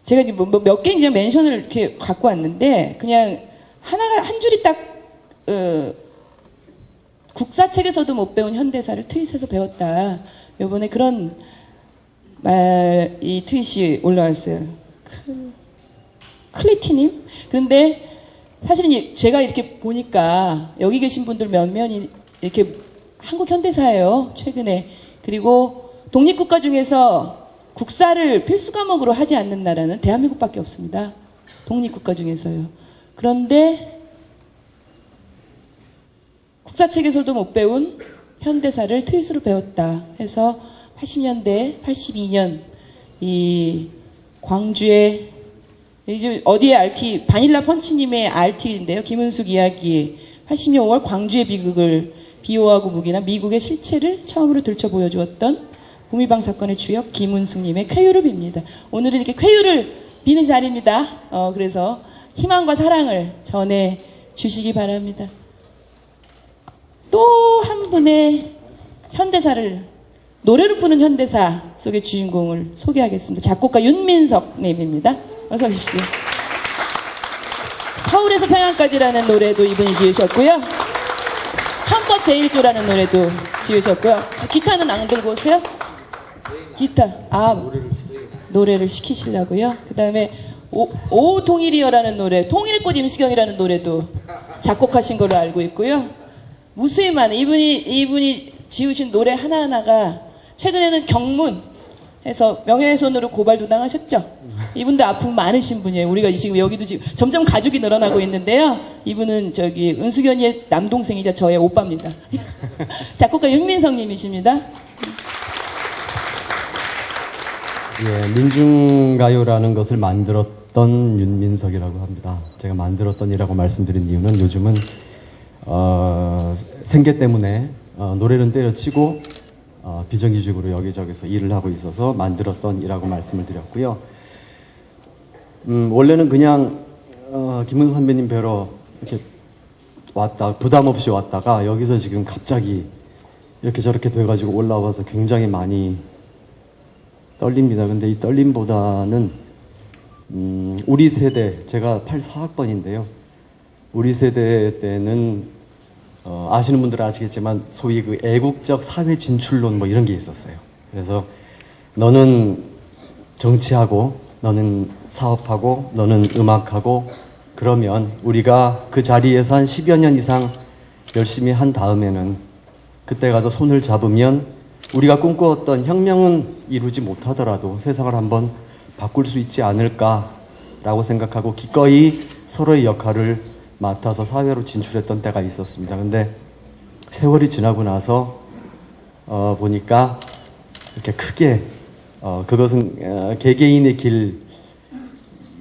Speaker 1: 제가 몇 개 그냥 멘션을 이렇게 갖고 왔는데 그냥 한 줄이 딱 국사책에서도 못 배운 현대사를 트윗에서 배웠다. 이번에 그런 이 트윗이 올라왔어요. 클리티님? 그런데 사실 제가 이렇게 보니까 여기 계신 분들 몇몇이 이렇게 한국 현대사예요. 최근에. 그리고 독립국가 중에서 국사를 필수 과목으로 하지 않는 나라는 대한민국밖에 없습니다. 독립국가 중에서요. 그런데 국사책에서도 못 배운 현대사를 트윗으로 배웠다 해서 80년대, 82년 이 광주에 이제 어디에 RT 바닐라 펀치님의 RT인데요. 김은숙 이야기 80년 5월 광주의 비극을 비호하고 묵인한 미국의 실체를 처음으로 들춰 보여주었던 봄이방 사건의 주역 김은숙님의 쾌유를 빕니다. 오늘은 이렇게 쾌유를 비는 자리입니다. 그래서 희망과 사랑을 전해 주시기 바랍니다. 또 한 분의 현대사를 노래로 푸는 현대사 속의 주인공을 소개하겠습니다. 작곡가 윤민석 님입니다. 어서 오십시오. 서울에서 평양까지라는 노래도 이분이 지으셨고요. 헌법 제1조라는 노래도 지으셨고요. 기타는 안 들고 오세요? 기타. 노래를 시키시려고요. 그 다음에 오 통일이여라는 노래, 통일의 꽃 임시경이라는 노래도 작곡하신 걸로 알고 있고요. 무수히 많은 이분이 지으신 노래 하나하나가 최근에는 경문해서 명예훼손으로 고발도 당하셨죠. 이분도 아픔 많으신 분이에요. 우리가 지금 여기도 지금 점점 가족이 늘어나고 있는데요. 이분은 은숙이 언니의 남동생이자 저의 오빠입니다. 작곡가 윤민성님이십니다.
Speaker 9: 예, 민중가요라는 것을 만들었던 윤민석이라고 합니다. 제가 만들었던이라고 말씀드린 이유는 요즘은 생계 때문에 노래는 때려치고 비정규직으로 여기저기서 일을 하고 있어서 만들었던이라고 말씀을 드렸고요. 원래는 그냥 김은수 선배님 뵈러 이렇게 부담 없이 왔다가 여기서 지금 갑자기 이렇게 저렇게 돼가지고 올라와서 굉장히 많이 떨립니다. 근데 이 떨림보다는 우리 세대, 제가 84학번인데요. 우리 세대 때는 아시는 분들은 아시겠지만 소위 그 애국적 사회 진출론 뭐 이런 게 있었어요. 그래서 너는 정치하고 너는 사업하고 너는 음악하고 그러면 우리가 그 자리에서 한 10여 년 이상 열심히 한 다음에는 그때 가서 손을 잡으면 우리가 꿈꾸었던 혁명은 이루지 못하더라도 세상을 한번 바꿀 수 있지 않을까라고 생각하고 기꺼이 서로의 역할을 맡아서 사회로 진출했던 때가 있었습니다. 근데 세월이 지나고 나서 보니까 이렇게 크게 그것은 개개인의 길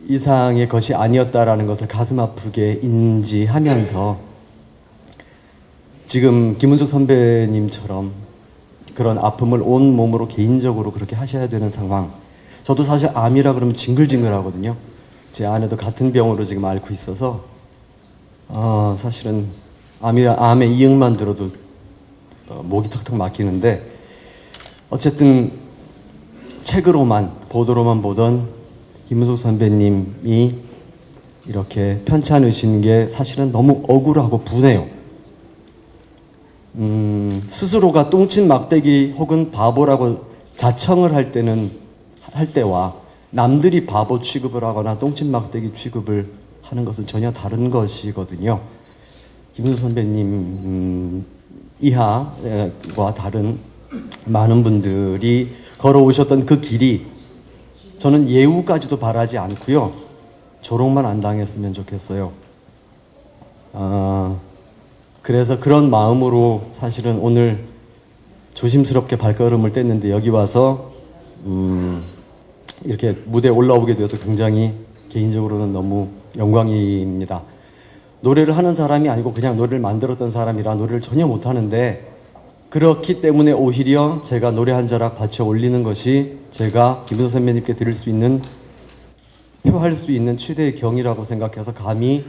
Speaker 9: 이상의 것이 아니었다라는 것을 가슴 아프게 인지하면서 지금 김은숙 선배님처럼 그런 아픔을 온 몸으로 개인적으로 그렇게 하셔야 되는 상황. 저도 사실 암이라 그러면 징글징글 하거든요. 제 아내도 같은 병으로 지금 앓고 있어서 사실은 암의 이응만 들어도 목이 턱턱 막히는데 어쨌든 책으로만 보도로만 보던 김은숙 선배님이 이렇게 편찮으신 게 사실은 너무 억울하고 분해요. 스스로가 똥친 막대기 혹은 바보라고 자청을 할 때와 남들이 바보 취급을 하거나 똥친 막대기 취급을 하는 것은 전혀 다른 것이거든요. 김은숙 선배님 이하와 다른 많은 분들이 걸어오셨던 그 길이 저는 예우까지도 바라지 않고요. 조롱만 안 당했으면 좋겠어요. 그래서 그런 마음으로 사실은 오늘 조심스럽게 발걸음을 뗐는데 여기 와서 이렇게 무대에 올라오게 돼서 굉장히 개인적으로는 너무 영광입니다. 노래를 하는 사람이 아니고 그냥 노래를 만들었던 사람이라 노래를 전혀 못하는데 그렇기 때문에 오히려 제가 노래 한 자락 바쳐 올리는 것이 제가 김은호 선배님께 드릴 수 있는 표할 수 있는 최대의 경이라고 생각해서 감히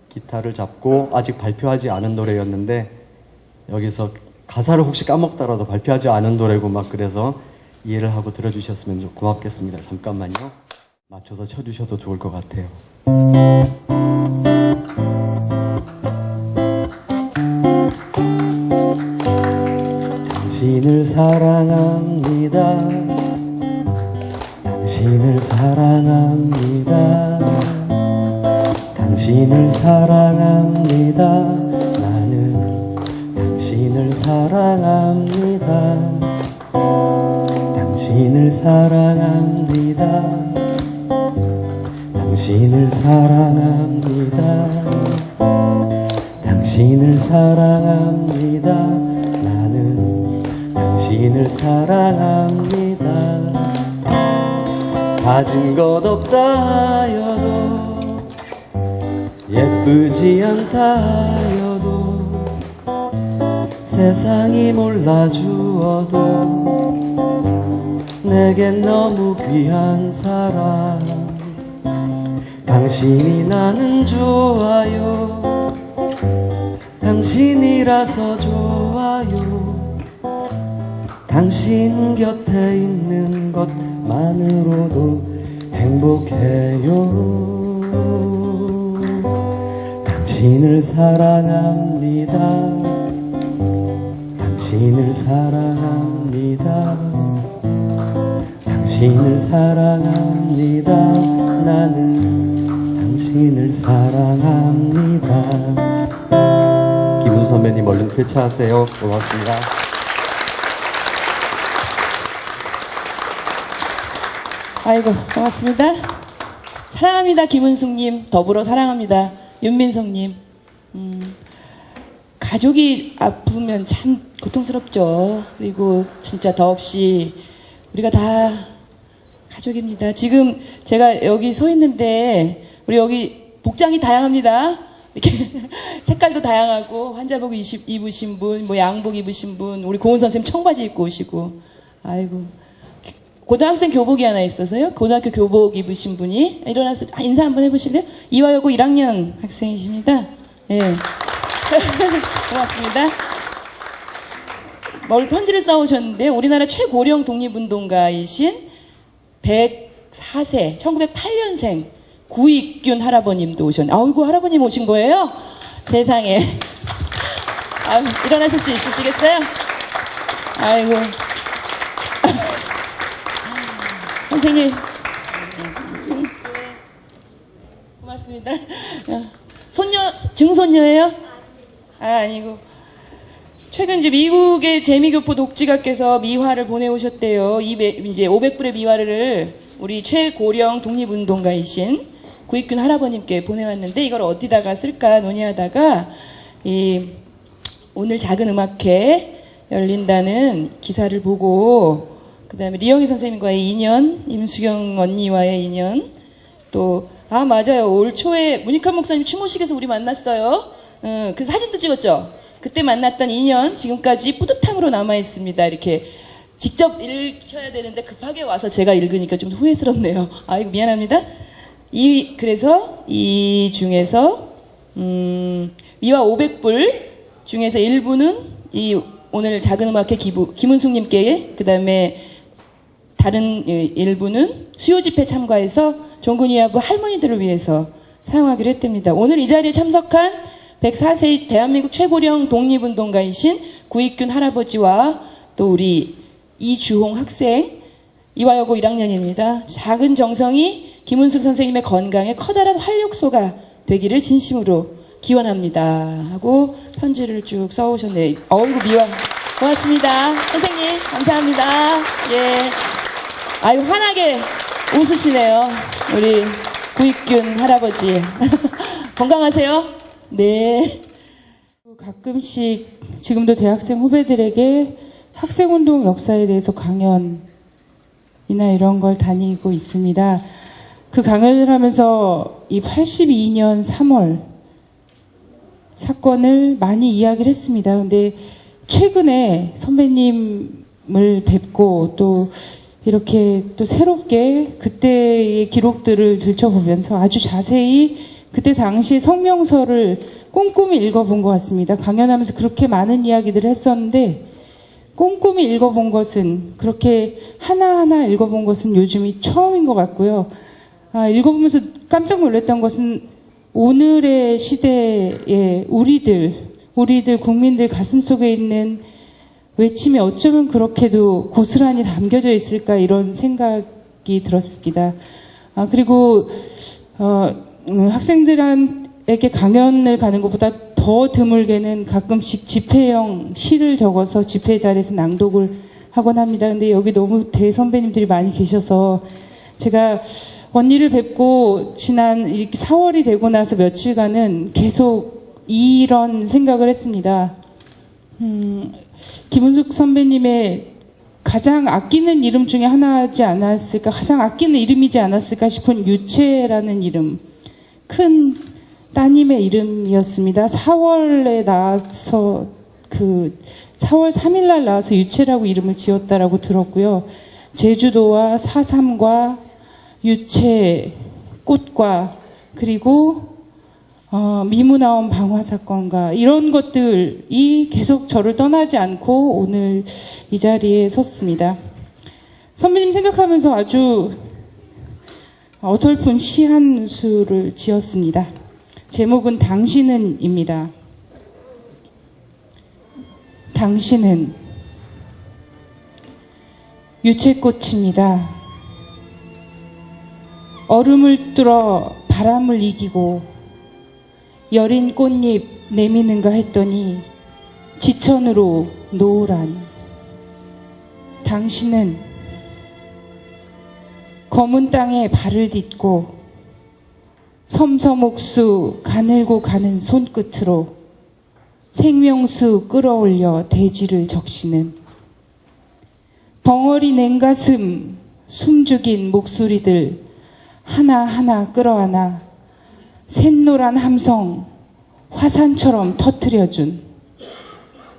Speaker 9: 기타를 잡고 아직 발표하지 않은 노래였는데 여기서 가사를 혹시 까먹더라도 발표하지 않은 노래고 막 그래서 이해를 하고 들어주셨으면 좀 고맙겠습니다. 잠깐만요. 맞춰서 쳐주셔도 좋을 것 같아요. 당신을 사랑합니다. 당신을 사랑합니다. 당신을 사랑합니다. 나는 당신을 사랑합니다. 당신을 사랑합니다. 당신을 사랑합니다. 당신을 사랑합니다. 나는 당신을 사랑합니다. 가진 것 없다 하여도 예쁘지 않다 하여도 세상이 몰라주어도 내겐 너무 귀한 사람 당신이 나는 좋아요. 당신이라서 좋아요. 당신 곁에 있는 것만으로도 행복해요. 당신을 사랑합니다. 당신을 사랑합니다. 당신을 사랑합니다. 나는 당신을 사랑합니다. 김은호 선배님 얼른 쾌차하세요. 고맙습니다.
Speaker 1: 아이고, 고맙습니다. 사랑합니다, 김은숙님. 더불어 사랑합니다, 윤민성님. 가족이 아프면 참 고통스럽죠. 그리고 진짜 더없이 우리가 다 가족입니다. 지금 제가 여기 서 있는데 우리 여기 복장이 다양합니다. 이렇게 색깔도 다양하고 환자복 입으신 분, 뭐 양복 입으신 분, 우리 고은 선생님 청바지 입고 오시고, 아이고. 고등학생 교복이 하나 있어서요. 고등학교 교복 입으신 분이 일어나서 인사 한번 해보실래요? 이화여고 1학년 학생이십니다. 예. 네. 고맙습니다. 뭘 편지를 써오셨는데 우리나라 최고령 독립운동가이신 104세 1908년생 구익균 할아버님도 오셨네. 아이고, 할아버님 오신 거예요? 세상에. 아유, 일어나실 수 있으시겠어요? 아이고. 선생님. 고맙습니다. 증손녀예요? 아니고. 최근 이제 미국의 재미교포 독지가께서 미화를 보내오셨대요. 이제 500불의 미화를 우리 최고령 독립운동가이신 구익균 할아버님께 보내왔는데 이걸 어디다가 쓸까 논의하다가 오늘 작은 음악회 열린다는 기사를 보고 그 다음에 리영희 선생님과의 인연, 임수경 언니와의 인연, 또, 맞아요. 올 초에 문익환 목사님 추모식에서 우리 만났어요. 그 사진도 찍었죠? 그때 만났던 인연, 지금까지 뿌듯함으로 남아있습니다. 이렇게 직접 읽혀야 되는데 급하게 와서 제가 읽으니까 좀 후회스럽네요. 아이고, 미안합니다. 그래서 이 중에서, 미화 500불 중에서 일부는 오늘 작은 음악회 기부, 김은숙님께, 그 다음에 다른 일부는 수요 집회 참가해서 종군이하부 할머니들을 위해서 사용하기로 했답니다. 오늘 이 자리에 참석한 104세 대한민국 최고령 독립운동가이신 구익균 할아버지와 또 우리 이주홍 학생, 이화여고 1학년입니다. 작은 정성이 김은숙 선생님의 건강에 커다란 활력소가 되기를 진심으로 기원합니다 하고 편지를 쭉 써오셨네요. 어이구 미워. 고맙습니다. 선생님 감사합니다. 예. 아유 환하게 웃으시네요. 우리 구익균 할아버지. 건강하세요? 네. 가끔씩 지금도 대학생 후배들에게 학생운동 역사에 대해서 강연이나 이런 걸 다니고 있습니다. 그 강연을 하면서 이 82년 3월 사건을 많이 이야기를 했습니다. 근데 최근에 선배님을 뵙고 또 이렇게 또 새롭게 그때의 기록들을 들춰보면서 아주 자세히 그때 당시 성명서를 꼼꼼히 읽어본 것 같습니다. 강연하면서 그렇게 많은 이야기들을 했었는데 꼼꼼히 읽어본 것은 그렇게 하나하나 읽어본 것은 요즘이 처음인 것 같고요. 읽어보면서 깜짝 놀랐던 것은 오늘의 시대에 우리들 국민들 가슴속에 있는 외침이 어쩌면 그렇게도 고스란히 담겨져 있을까 이런 생각이 들었습니다. 그리고 학생들에게 강연을 가는 것보다 더 드물게는 가끔씩 집회형 시를 적어서 집회 자리에서 낭독을 하곤 합니다. 근데 여기 너무 대선배님들이 많이 계셔서 제가 언니를 뵙고 지난 4월이 되고 나서 며칠간은 계속 이런 생각을 했습니다. 김은숙 선배님의 가장 아끼는 이름 중에 하나지 않았을까, 가장 아끼는 이름이지 않았을까 싶은 유채라는 이름, 큰 따님의 이름이었습니다. 4월에 나와서 4월 3일날 나와서 유채라고 이름을 지었다라고 들었고요. 제주도와 4.3과 유채 꽃과 그리고 미무나온 방화 사건과 이런 것들이 계속 저를 떠나지 않고 오늘 이 자리에 섰습니다. 선배님 생각하면서 아주 어설픈 시 한 수를 지었습니다. 제목은 당신은입니다. 당신은 유채꽃입니다. 얼음을 뚫어 바람을 이기고 여린 꽃잎 내미는가 했더니 지천으로 노을한 당신은 검은 땅에 발을 딛고 섬섬옥수 가늘고 가는 손끝으로 생명수 끌어올려 대지를 적시는 벙어리 냉가슴 숨죽인 목소리들 하나하나 끌어안아 샛노란 함성 화산처럼 터뜨려준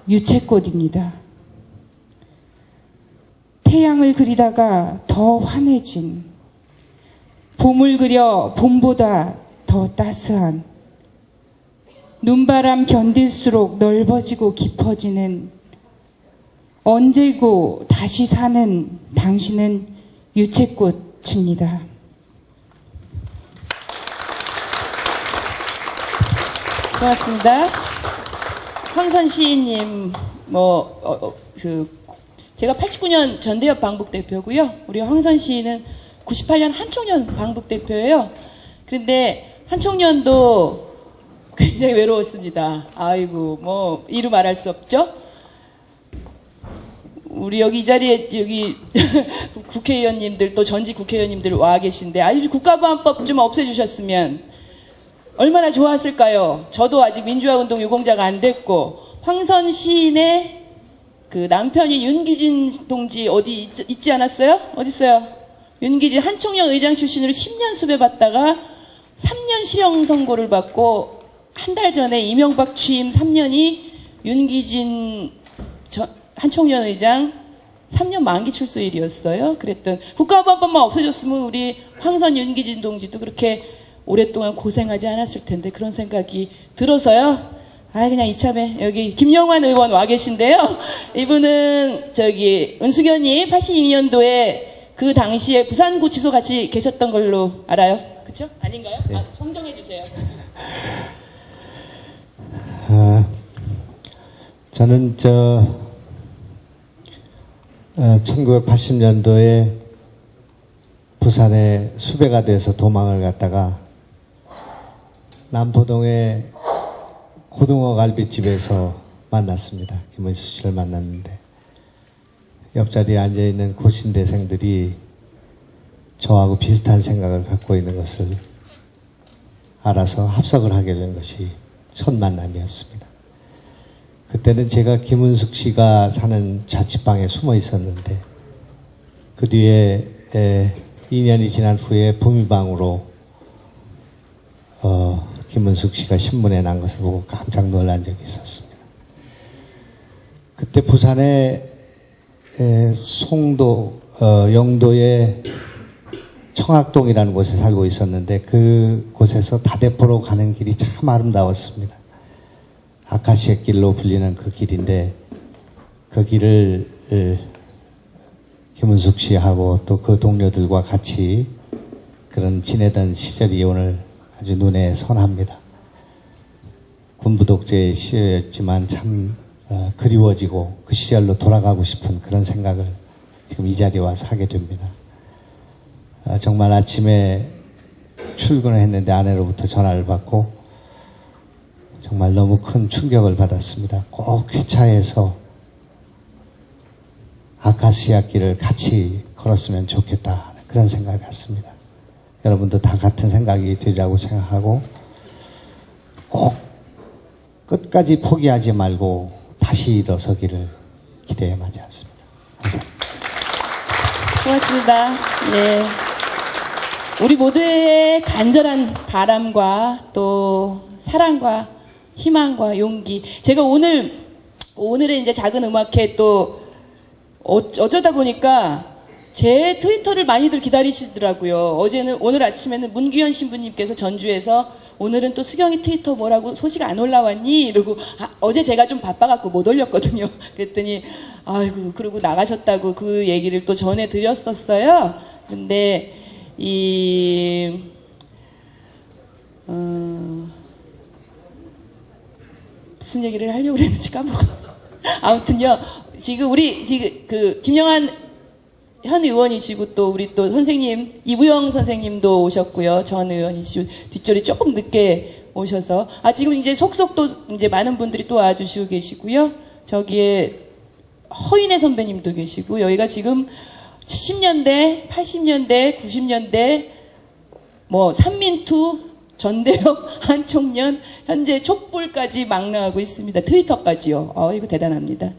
Speaker 1: 유채꽃입니다. 태양을 그리다가 더 환해진 봄을 그려 봄보다 더 따스한 눈바람 견딜수록 넓어지고 깊어지는 언제고 다시 사는 당신은 유채꽃입니다. 고맙습니다. 황선 시인님, 제가 89년 전대협 방북 대표고요. 우리 황선 시인은 98년 한총련 방북 대표예요. 그런데 한총련도 굉장히 외로웠습니다. 아이고, 이루 말할 수 없죠? 우리 여기 이 자리에 여기 국회의원님들 또 전직 국회의원님들 와 계신데 국가보안법 좀 없애주셨으면 얼마나 좋았을까요? 저도 아직 민주화운동 유공자가 안 됐고 황선 시인의 그 남편인 윤기진 동지 어디 있지 않았어요? 어디 있어요? 윤기진 한총련 의장 출신으로 10년 수배받다가 3년 실형 선고를 받고 한 달 전에 이명박 취임 3년이 윤기진 한총련 의장 3년 만기 출소일이었어요. 그랬던 국가보안법만 없어졌으면 우리 황선 윤기진 동지도 그렇게 오랫동안 고생하지 않았을 텐데 그런 생각이 들어서요. 그냥 이참에 여기 김영환 의원 와 계신데요. 이분은 은수견이 82년도에 그 당시에 부산구치소 같이 계셨던 걸로 알아요. 그렇죠? 아닌가요?
Speaker 10: 네.
Speaker 1: 정정해 주세요.
Speaker 10: 저는 1980년도에 부산에 수배가 돼서 도망을 갔다가 남포동에 고등어 갈비집에서 만났습니다. 김은숙 씨를 만났는데 옆자리에 앉아있는 고신대생들이 저하고 비슷한 생각을 갖고 있는 것을 알아서 합석을 하게 된 것이 첫 만남이었습니다. 그때는 제가 김은숙 씨가 사는 자취방에 숨어 있었는데 그 뒤에 2년이 지난 후에 부미방으로 김은숙 씨가 신문에 난 것을 보고 깜짝 놀란 적이 있었습니다. 그때 부산의 송도 영도의 청학동이라는 곳에 살고 있었는데 그 곳에서 다대포로 가는 길이 참 아름다웠습니다. 아카시아 길로 불리는 그 길인데 그 길을 김은숙 씨하고 또 그 동료들과 같이 그런 지내던 시절이 오늘 아주 눈에 선합니다. 군부독재의 시절이었지만 참 그리워지고 그 시절로 돌아가고 싶은 그런 생각을 지금 이 자리에 와서 하게 됩니다. 정말 아침에 출근을 했는데 아내로부터 전화를 받고 정말 너무 큰 충격을 받았습니다. 꼭 회차에서 아카시아 길을 같이 걸었으면 좋겠다 그런 생각을 갖습니다. 여러분도 다 같은 생각이 되리라고 생각하고 꼭 끝까지 포기하지 말고 다시 일어서기를 기대해 마지 않습니다. 감사합니다.
Speaker 1: 고맙습니다. 예. 우리 모두의 간절한 바람과 또 사랑과 희망과 용기. 제가 오늘의 이제 작은 음악회 또 어쩌다 보니까 제 트위터를 많이들 기다리시더라고요. 오늘 아침에는 문규현 신부님께서 전주에서 오늘은 또 수경이 트위터 뭐라고 소식 안 올라왔니? 이러고 어제 제가 좀 바빠갖고 못 올렸거든요. 그랬더니 아이고 그러고 나가셨다고 그 얘기를 또 전해드렸었어요. 근데 무슨 얘기를 하려고 그랬는지 까먹어. 아무튼요, 지금 김영한 현 의원이시고 또 우리 또 선생님, 이부영 선생님도 오셨고요. 전 의원이시고 뒷줄이 조금 늦게 오셔서 지금 이제 속속 또 이제 많은 분들이 또 와주시고 계시고요. 저기에 허인혜 선배님도 계시고 여기가 지금 70년대, 80년대, 90년대 뭐 삼민투, 전대협, 한총련, 현재 촛불까지 망라하고 있습니다. 트위터까지요. 이거 대단합니다.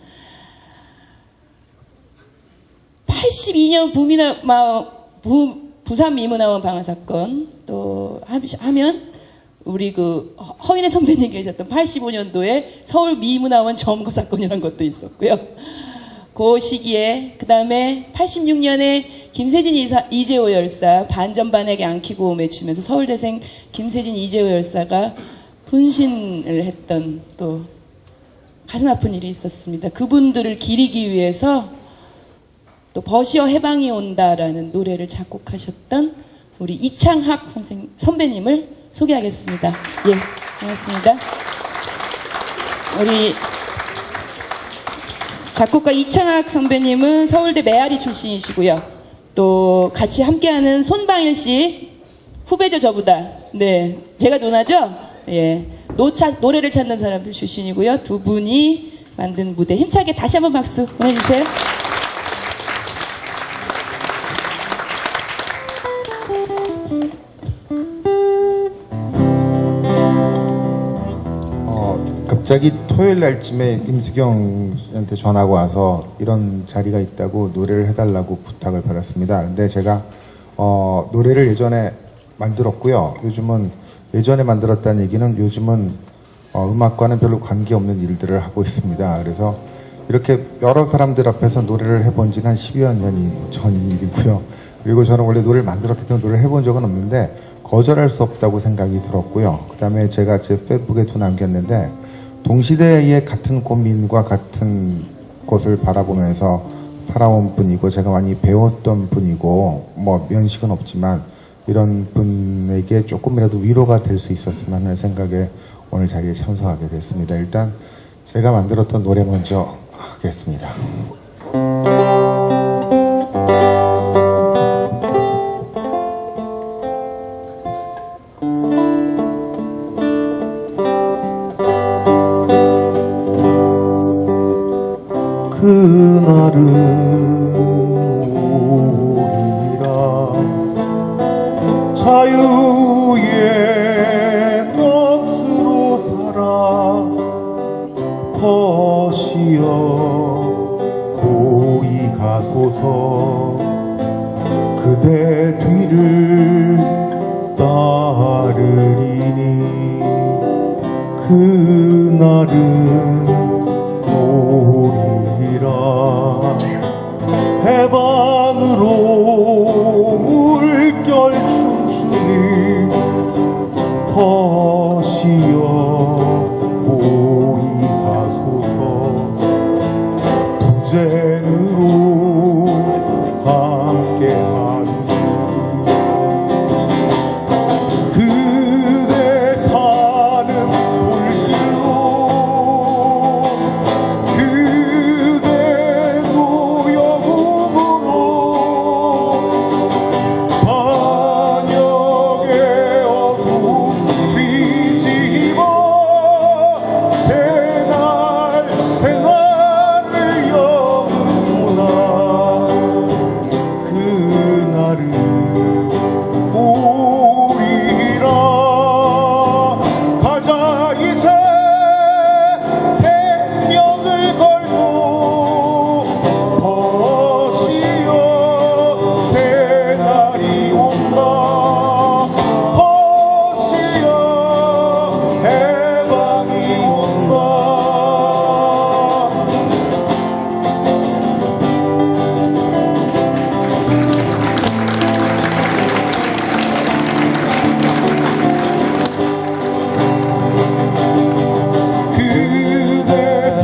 Speaker 1: 82년 부산 미문화원 방화 사건 또 하면 우리 그 허인혜 선배님 계셨던 85년도에 서울 미문화원 점거 사건이라는 것도 있었고요. 그 시기에 그 다음에 86년에 김세진 이재호 열사 반전반에게 안 키고 맺히면서 서울대생 김세진 이재호 열사가 분신을 했던 또 가슴 아픈 일이 있었습니다. 그분들을 기리기 위해서 또 버시어 해방이 온다라는 노래를 작곡하셨던 우리 이창학 선배님을 소개하겠습니다. 예, 반갑습니다. 우리 작곡가 이창학 선배님은 서울대 메아리 출신이시고요. 또 같이 함께하는 손방일 씨 후배죠, 저보다. 네, 제가 누나죠. 예, 노래를 찾는 사람들 출신이고요. 두 분이 만든 무대 힘차게 다시 한번 박수 보내주세요.
Speaker 11: 갑자기 토요일 날쯤에 임수경 씨한테 전화가 와서 이런 자리가 있다고 노래를 해달라고 부탁을 받았습니다. 근데 제가 노래를 예전에 만들었고요. 요즘은 예전에 만들었다는 얘기는 요즘은 음악과는 별로 관계없는 일들을 하고 있습니다. 그래서 이렇게 여러 사람들 앞에서 노래를 해본 지는 한 10여 년이 전 일이고요. 그리고 저는 원래 노래를 만들었기 때문에 노래를 해본 적은 없는데 거절할 수 없다고 생각이 들었고요. 그 다음에 제가 제 페이스북에도 남겼는데 동시대의 같은 고민과 같은 것을 바라보면서 살아온 분이고 제가 많이 배웠던 분이고 뭐 면식은 없지만 이런 분에게 조금이라도 위로가 될 수 있었으면 하는 생각에 오늘 자리에 참석하게 됐습니다. 일단 제가 만들었던 노래 먼저 하겠습니다. 날은 오리라 자유의 넋으로 살아 버시어 고이 가소서 그대 뒤를 따르리니 그날은 오리라 해방으로 물결 춤추니 버시어 고이 가소서 부쟁으로 함께하리 그대 타는 불길로 그대 노여움으로 반역의 어둠 뒤집어 새날을 여는구나 그날은 오리라 가자 이제 생명을 걸고 버시어 새날이 온다 버시어 해방이 온다 그대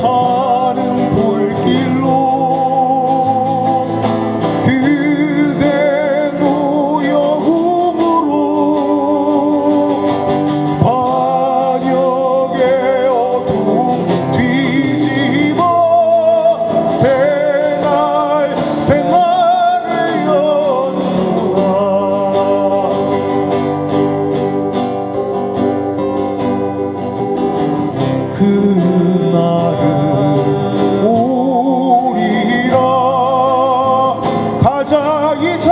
Speaker 11: 타는 불길로 그대 노여움으로 반역의 어둠 뒤집어 새날을 여는구나 그날은 오리라 가자 이제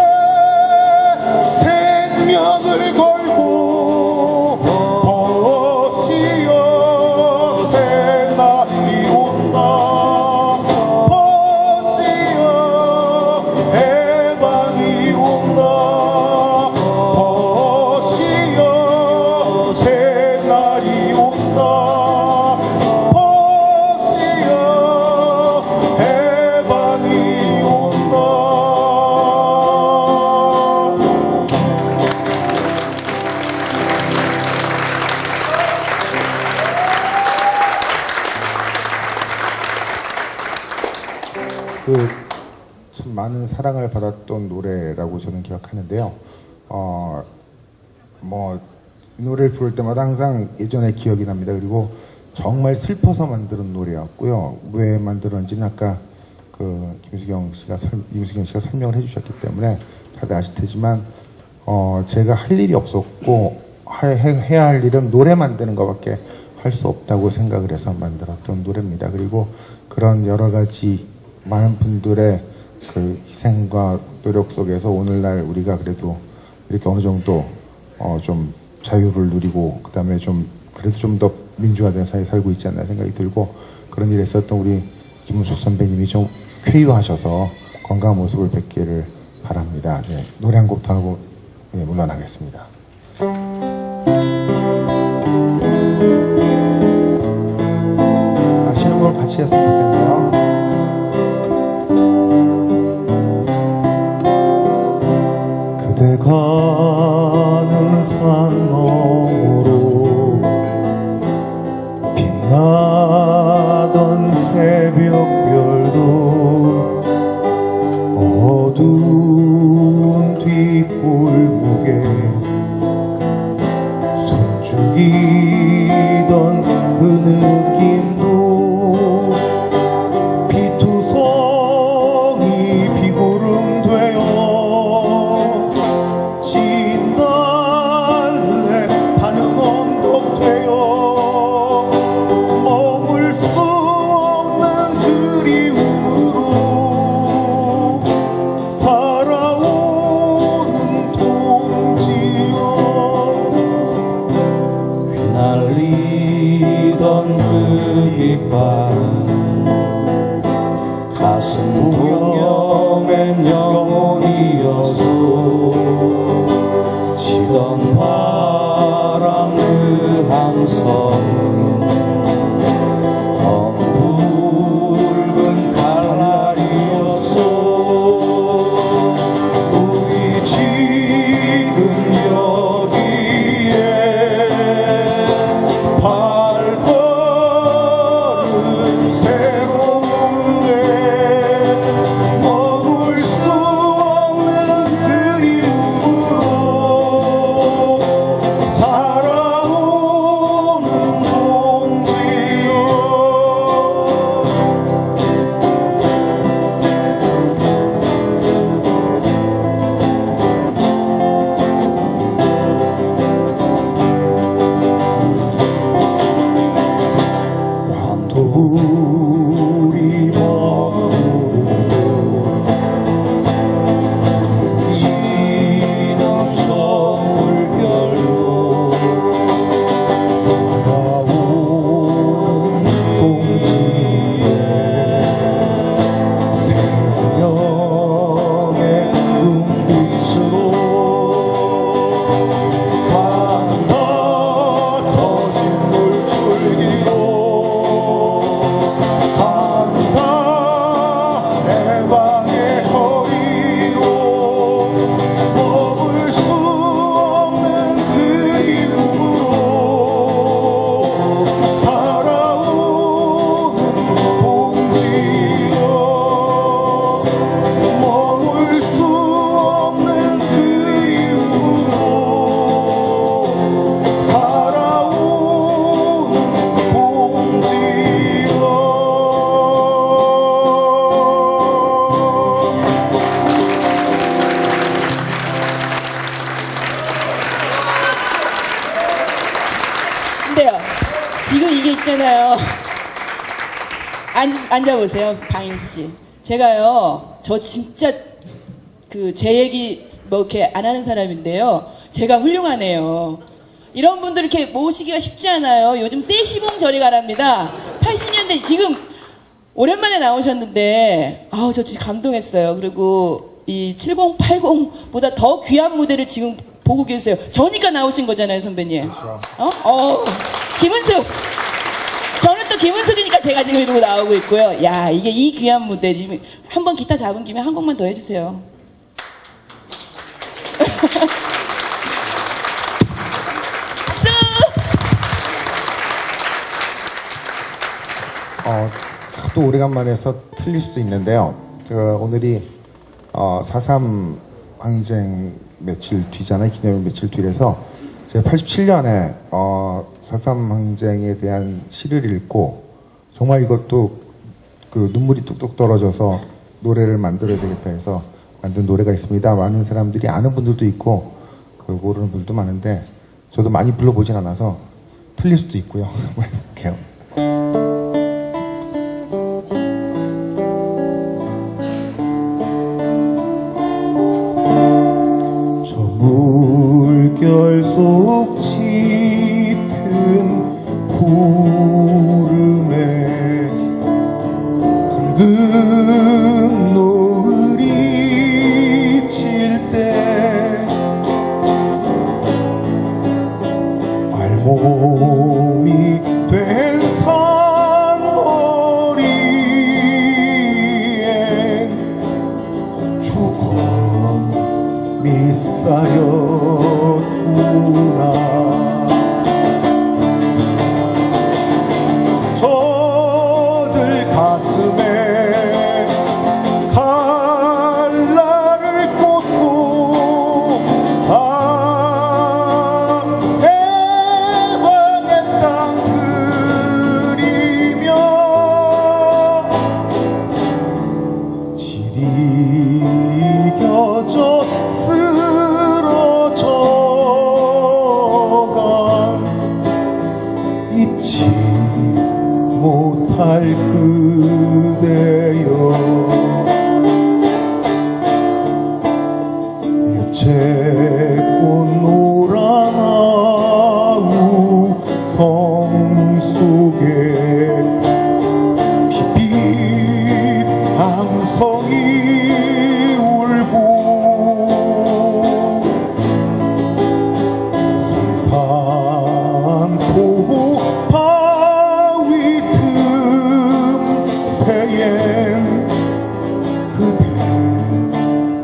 Speaker 11: 생명을 걸고 버시어 새날이 온다 버시어 해방이 온다 버시어 새날이 온다 버시어 해방이 온다 참 많은 사랑을 받았던 노래라고 저는 기억하는데요. 이 노래를 부를 때마다 항상 예전의 기억이 납니다. 그리고 정말 슬퍼서 만든 노래였고요. 왜 만들었는지는 아까 이무수경 씨가 설명을 해주셨기 때문에 다들 아실 테지만 제가 할 일이 없었고 해야 할 일은 노래 만드는 것밖에 할 수 없다고 생각을 해서 만들었던 노래입니다. 그리고 그런 여러 가지 많은 분들의 그 희생과 노력 속에서 오늘날 우리가 그래도 이렇게 어느 정도 좀 자유를 누리고 그다음에 그래도 좀 더 민주화된 사회에 살고 있지 않나 생각이 들고 그런 일에 있었던 우리 김은숙 선배님이 좀 쾌유하셔서 건강한 모습을 뵙기를 바랍니다. 네, 노래 한 곡 더 하고 물러나겠습니다. 아시는 걸 같이 했으면 좋겠네요. 그대 가는 산 너머로 빛나던 새벽별도 어두운 뒷골목에 숨죽이던 그 느낌도 피투성이 비구름 되어 진달래
Speaker 5: 가슴 무념엔 영혼이어서 치던 바람 그 함성은 붉은 갈날이었어. 우리 지금 여기에 발걸음 새로운데 머물 수 없는 그리움으로 살아오는 동지여. 완도불이 먹고 지난 겨울결로 돌아오는 동지에 생명의 눈빛으로 가는다 터진 물줄기로 간다 해방의 거리로 먹을 수 없는 그리움으로 살아오는 동지여. 먹을 수 없는 그리움으로 살아오는 동지여.
Speaker 1: 근데요, 지금 이게 있잖아요. 앉아보세요, 방인 씨. 제가요, 저 진짜 제 얘기 뭐 이렇게 안 하는 사람인데요. 제가 훌륭하네요. 이런 분들 이렇게 모시기가 쉽지 않아요. 요즘 세시봉 저리 가랍니다. 80년대 지금 오랜만에 나오셨는데, 아우, 저 진짜 감동했어요. 그리고 이 7080보다 더 귀한 무대를 지금 보고 계세요. 저니까 나오신 거잖아요, 선배님. 김은숙! 저는 또 김은숙이니까 제가 지금 이러고 나오고 있고요. 야, 이게 이 귀한 무대. 한번 기타 잡은 김에 한 곡만 더 해주세요.
Speaker 11: 하도 오래간만에 해서 틀릴 수도 있는데요. 오늘이 4.3 항쟁 며칠 뒤잖아요. 기념일 며칠 뒤라서 제가 87년에 4.3 항쟁에 대한 시를 읽고 정말 이것도 그 눈물이 뚝뚝 떨어져서 노래를 만들어야 되겠다 해서 만든 노래가 있습니다. 많은 사람들이 아는 분들도 있고 모르는 분들도 많은데 저도 많이 불러보진 않아서 틀릴 수도 있고요. 한번 해볼게요. 물결 속 짙은 구름에 붉은 노을이 질 때 알몸이 된 산머리엔 죽음이 쌓였구나. 저들 가슴에 칼날을 꽂고 해방의 땅 그리며 지리겨져 잊지 못할 그대여. 유채꽃 노란 아우 성 속에 곳에엔 그대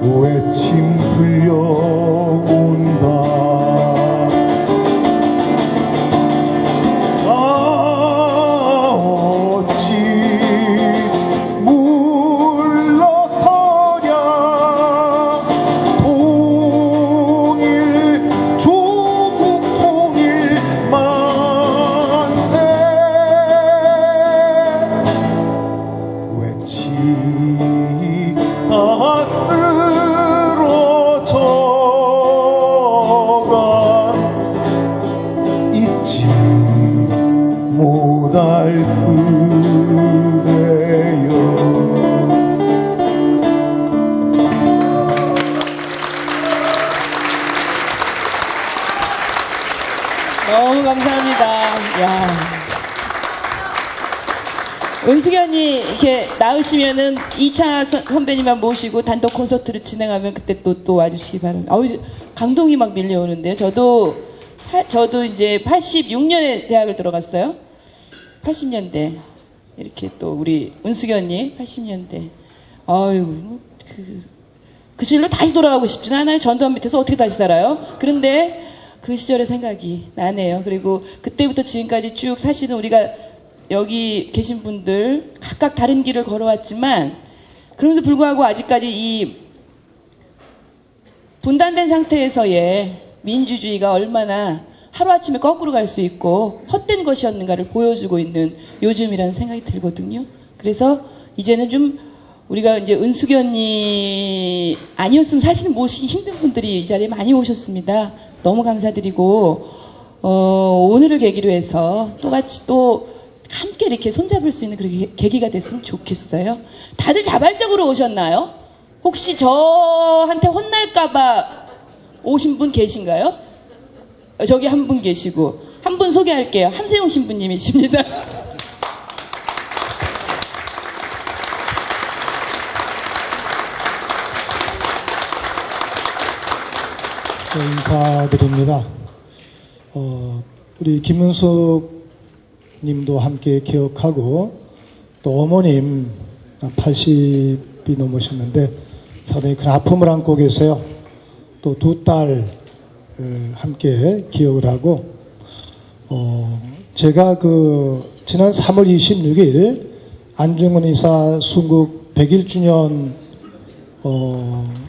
Speaker 11: 외침 들려온다. 어찌 물러서랴. 통일 조국 통일 만세. 외치 다 쓰러져가 잊지 못할 그대여.
Speaker 1: 너무 감사합니다. 야. 은숙이 언니 이렇게 나으시면은 이창학 선배님만 모시고 단독 콘서트를 진행하면 그때 또 와주시기 바랍니다. 감동이 막 밀려오는데요. 저도 이제 86년에 대학을 들어갔어요. 80년대 이렇게 또 우리 은숙이 언니 80년대. 그 시절로 다시 돌아가고 싶지는 않아요. 전두환 밑에서 어떻게 다시 살아요? 그런데 그 시절의 생각이 나네요. 그리고 그때부터 지금까지 쭉 사실은 우리가 여기 계신 분들 각각 다른 길을 걸어왔지만 그럼에도 불구하고 아직까지 이 분단된 상태에서의 민주주의가 얼마나 하루아침에 거꾸로 갈 수 있고 헛된 것이었는가를 보여주고 있는 요즘이라는 생각이 들거든요. 그래서 이제는 좀 우리가 이제 은숙이 언니 아니었으면 사실은 모시기 힘든 분들이 이 자리에 많이 오셨습니다. 너무 감사드리고 오늘을 계기로 해서 똑같이 또 함께 이렇게 손잡을 수 있는 그런 계기가 됐으면 좋겠어요. 다들 자발적으로 오셨나요? 혹시 저한테 혼날까봐 오신 분 계신가요? 저기 한 분 계시고 한 분 소개할게요. 함세용 신부님이십니다.
Speaker 4: 인사드립니다. 우리 김은숙 님도 함께 기억하고 또 어머님 80이 넘으셨는데 상당히 큰 아픔을 안고 계세요. 또 두 딸 함께 기억을 하고 제가 지난 3월 26일 안중근 의사 순국 101주년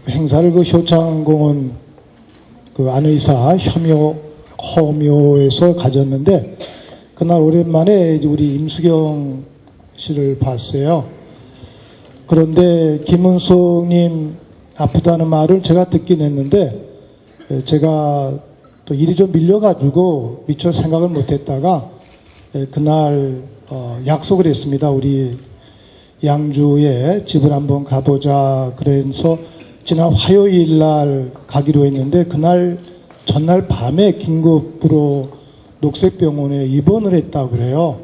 Speaker 4: 행사를 효창공원 안의사 허묘에서 가졌는데 그날 오랜만에 우리 임수경 씨를 봤어요. 그런데 김은숙님 아프다는 말을 제가 듣긴 했는데 제가 또 일이 좀 밀려가지고 미처 생각을 못했다가 그날 약속을 했습니다. 우리 양주에 집을 한번 가보자 그래서 지난 화요일 날 가기로 했는데 그날 전날 밤에 긴급으로 녹색병원에 입원을 했다고 그래요.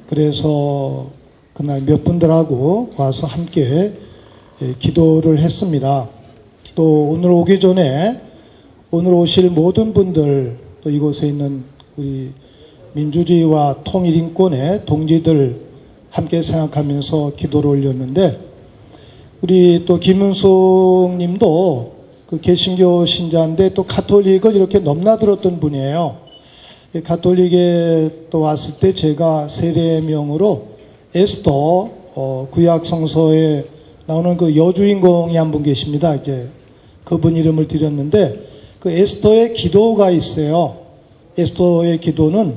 Speaker 4: 그래서 그날 몇 분들하고 와서 함께 기도를 했습니다. 또 오늘 오기 전에 오늘 오실 모든 분들 또 이곳에 있는 우리 민주주의와 통일인권의 동지들 함께 생각하면서 기도를 올렸는데 우리 또 김은숙 님도 개신교 신자인데 또 가톨릭을 이렇게 넘나들었던 분이에요. 가톨릭에 또 왔을 때 제가 세례명으로 에스더 구약 성서에 나오는 여주인공이 한 분 계십니다. 이제 그분 이름을 드렸는데 그 에스더의 기도가 있어요. 에스더의 기도는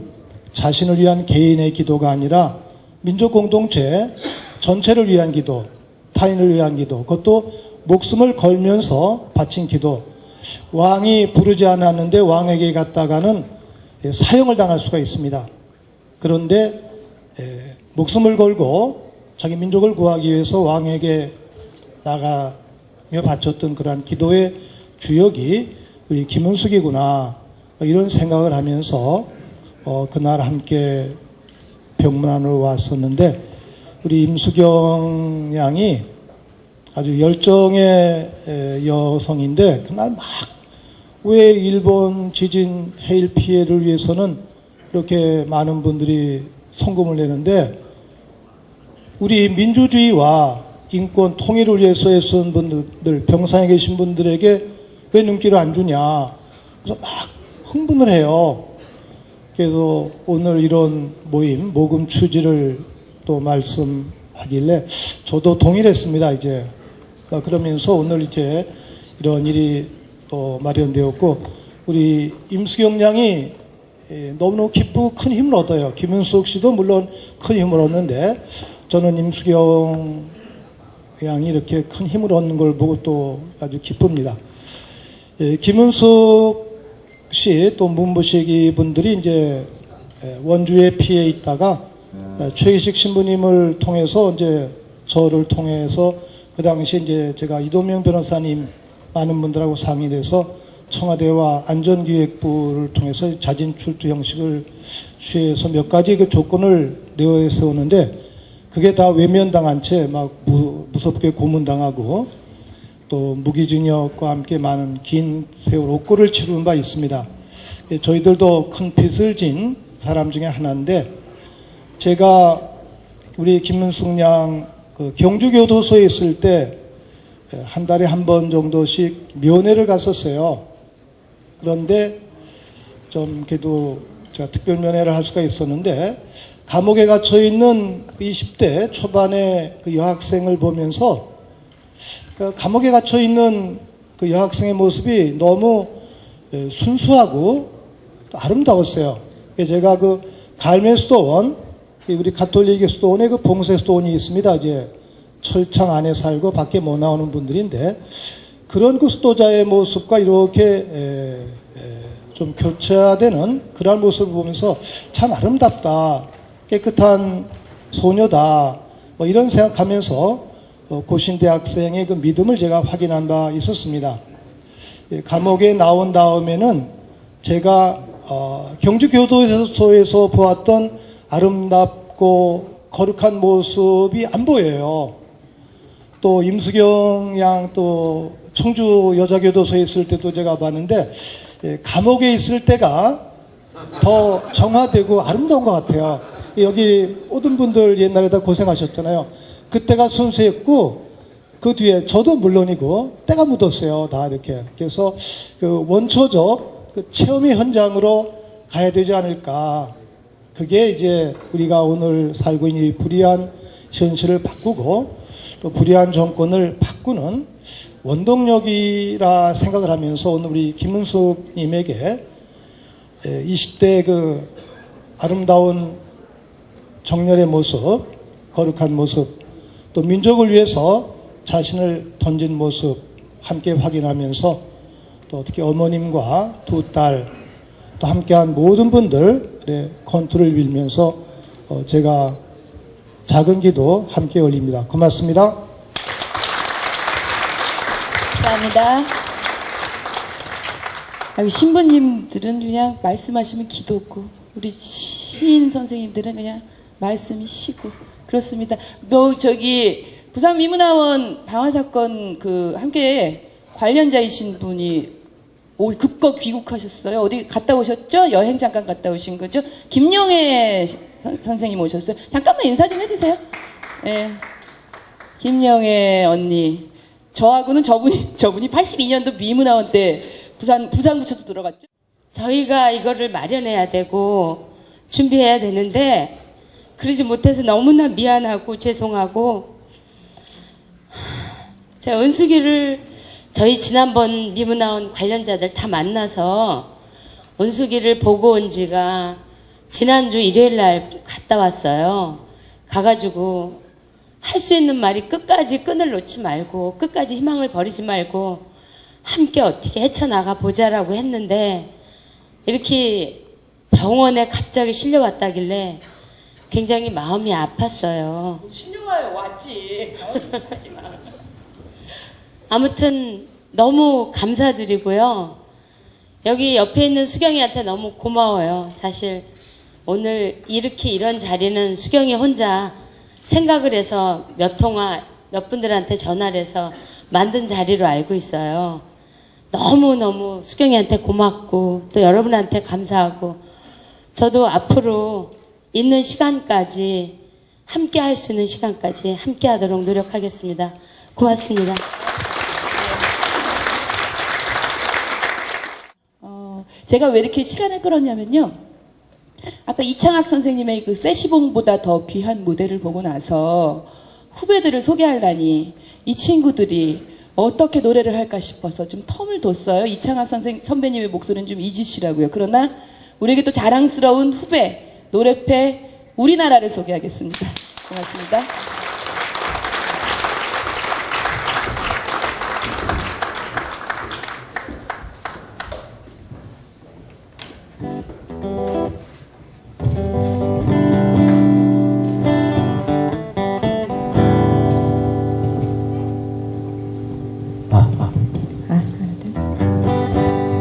Speaker 4: 자신을 위한 개인의 기도가 아니라 민족 공동체 전체를 위한 기도, 타인을 위한 기도, 그것도 목숨을 걸면서 바친 기도. 왕이 부르지 않았는데 왕에게 갔다가는 사형을 당할 수가 있습니다. 그런데 목숨을 걸고 자기 민족을 구하기 위해서 왕에게 나가며 바쳤던 그러한 기도의 주역이 우리 김은숙이구나 이런 생각을 하면서 그날 함께 병문안으로 왔었는데 우리 임수경 양이 아주 열정의 여성인데 그날 막 왜 일본 지진 해일 피해를 위해서는 이렇게 많은 분들이 성금을 내는데 우리 민주주의와 인권 통일을 위해서 애쓴 분들, 병상에 계신 분들에게 왜 눈길을 안 주냐. 그래서 막 흥분을 해요. 그래서 오늘 이런 모금 취지를 또 말씀하길래 저도 동일했습니다, 이제. 그러면서 오늘 이제 이런 일이 또 마련되었고, 우리 임수경 양이 너무너무 기쁘고 큰 힘을 얻어요. 김은숙 씨도 물론 큰 힘을 얻는데, 저는 임수경 양이 이렇게 큰 힘을 얻는 걸 보고 또 아주 기쁩니다. 김은숙 씨 또 문부시기 분들이 이제 원주에 피해 있다가 최기식 신부님을 통해서 이제 저를 통해서 그 당시 이제 제가 이도명 변호사님 많은 분들하고 상의돼서 청와대와 안전기획부를 통해서 자진 출두 형식을 취해서 몇 가지 그 조건을 내세우는데 그게 다 외면당한 채 막 무섭게 고문당하고 또 무기징역과 함께 많은 긴 세월 옥고를 치르는 바 있습니다. 저희들도 큰 빚을 진 사람 중에 하나인데, 제가 우리 김문숙 양 그 경주교도소에 있을 때 한 달에 한 번 정도씩 면회를 갔었어요. 그런데 좀 그래도 제가 특별 면회를 할 수가 있었는데, 감옥에 갇혀 있는 20대 초반의 그 여학생을 보면서 그 감옥에 갇혀 있는 그 여학생의 모습이 너무 순수하고 또 아름다웠어요. 제가 그 갈매 수도원, 우리 가톨릭의 수도원에 그 봉쇄 수도원이 있습니다. 이제 철창 안에 살고 밖에 못 나오는 분들인데, 그런 그 수도자의 모습과 이렇게 좀 교차되는 그런 모습을 보면서 참 아름답다, 깨끗한 소녀다, 뭐 이런 생각하면서 고신대학생의 그 믿음을 제가 확인한 바 있었습니다. 감옥에 나온 다음에는 제가 경주교도소에서 보았던 아름답고 거룩한 모습이 안 보여요. 또 임수경 양 또 청주 여자교도소에 있을 때도 제가 봤는데, 감옥에 있을 때가 더 정화되고 아름다운 것 같아요. 여기 모든 분들 옛날에 다 고생하셨잖아요. 그때가 순수했고, 그 뒤에 저도 물론이고 때가 묻었어요, 다 이렇게. 그래서 그 원초적 그 체험의 현장으로 가야 되지 않을까. 그게 이제 우리가 오늘 살고 있는 이 불의한 현실을 바꾸고 또 불의한 정권을 바꾸는 원동력이라 생각을 하면서, 오늘 우리 김은숙 님에게 20대 그 아름다운 정열의 모습, 거룩한 모습, 또 민족을 위해서 자신을 던진 모습 함께 확인하면서, 또 특히 어머님과 두 딸, 또 함께한 모든 분들의 건투를 빌면서 제가 작은 기도 함께 올립니다. 고맙습니다.
Speaker 1: 감사합니다. 신부님들은 그냥 말씀하시면 기도 없고, 우리 시인 선생님들은 그냥 말씀이 시고 그렇습니다. 부산 미문화원 방화 사건 그 함께 관련자이신 분이 급거 귀국하셨어요. 어디 갔다 오셨죠? 여행 잠깐 갔다 오신 거죠? 김영애 선생님 오셨어요. 잠깐만 인사 좀 해주세요. 네. 김영애 언니. 저하고는 저분이 82년도 미문화원 때 부산구청도 들어갔죠.
Speaker 12: 저희가 이거를 마련해야 되고 준비해야 되는데 그러지 못해서 너무나 미안하고 죄송하고, 제가 은숙이를 저희 지난번 미문화원 관련자들 다 만나서 은숙이를 보고 온 지가 지난주 일요일 날 갔다 왔어요. 가가지고 할 수 있는 말이 끝까지 끈을 놓지 말고 끝까지 희망을 버리지 말고 함께 어떻게 헤쳐나가 보자라고 했는데, 이렇게 병원에 갑자기 실려왔다길래 굉장히 마음이 아팠어요.
Speaker 1: 신용하여 왔지. 하지 마.
Speaker 12: 아무튼 너무 감사드리고요. 여기 옆에 있는 수경이한테 너무 고마워요. 사실 오늘 이렇게 이런 자리는 수경이 혼자 생각을 해서 몇 분들한테 전화를 해서 만든 자리로 알고 있어요. 너무너무 수경이한테 고맙고 또 여러분한테 감사하고, 저도 앞으로 있는 시간까지 함께 할 수 있는 시간까지 함께 하도록 노력하겠습니다. 고맙습니다.
Speaker 1: 제가 왜 이렇게 시간을 끌었냐면요. 아까 이창학 선생님의 그 세시봉보다 더 귀한 무대를 보고 나서 후배들을 소개하려니 이 친구들이 어떻게 노래를 할까 싶어서 좀 텀을 뒀어요. 이창학 선배님의 목소리는 좀 잊으시라고요. 그러나 우리에게 또 자랑스러운 후배, 노래패 우리나라를 소개하겠습니다. 고맙습니다.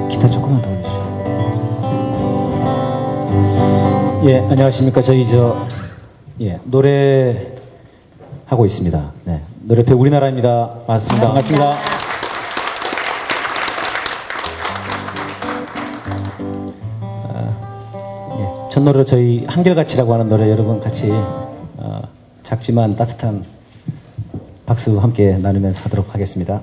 Speaker 10: 기타 조금만 더 올려주세요. 예, 안녕하십니까. 저희 노래 하고 있습니다. 네, 노래패 우리나라입니다. 맞습니다. 반갑습니다. 첫 노래로 저희 한결같이라고 하는 노래 여러분 같이 작지만 따뜻한 박수 함께 나누면서 하도록 하겠습니다.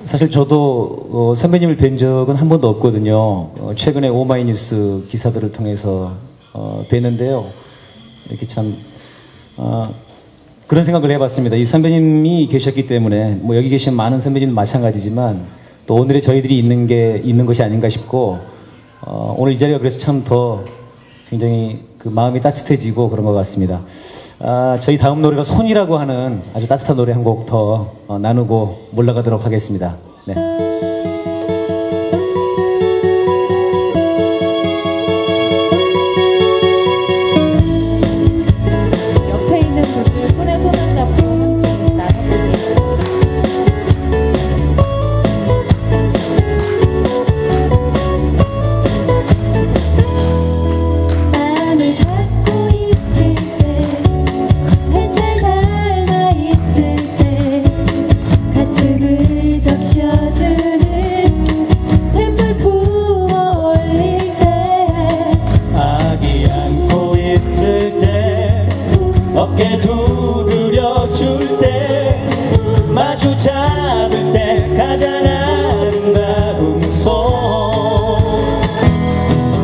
Speaker 10: 사실 저도 선배님을 뵌 적은 한 번도 없거든요. 최근에 오마이뉴스 기사들을 통해서 뵀는데요. 이렇게 참 그런 생각을 해봤습니다. 이 선배님이 계셨기 때문에 뭐 여기 계신 많은 선배님도 마찬가지지만 또 오늘의 저희들이 있는 것이 아닌가 싶고 오늘 이 자리가 그래서 참 더 굉장히 그 마음이 따뜻해지고 그런 것 같습니다. 저희 다음 노래가 손이라고 하는 아주 따뜻한 노래 한 곡 더 나누고 올라가도록 하겠습니다. 네.
Speaker 1: 분의 손을 잡고 나눠보겠습니다.
Speaker 13: 마음을 갖고 있을 때 햇살 닮아 있을 때 가슴을 적셔주는 샘물 부어 올릴 때
Speaker 14: 아기 안고 있을 때 어깨 두드려 줄 때 마주 잡을 때 가장 아름다운 손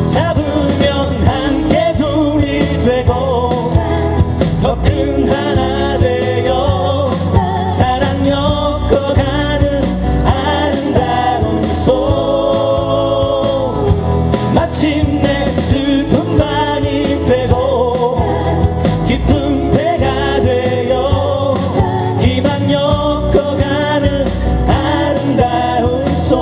Speaker 14: 잡으면 함께 둘이 되고 더 큰 하나 되어 사랑 엮어가는 아름다운 손 마침내 슬픔만이 되고 기쁜 배가 되어 희망 엮어가는 아름다운 손.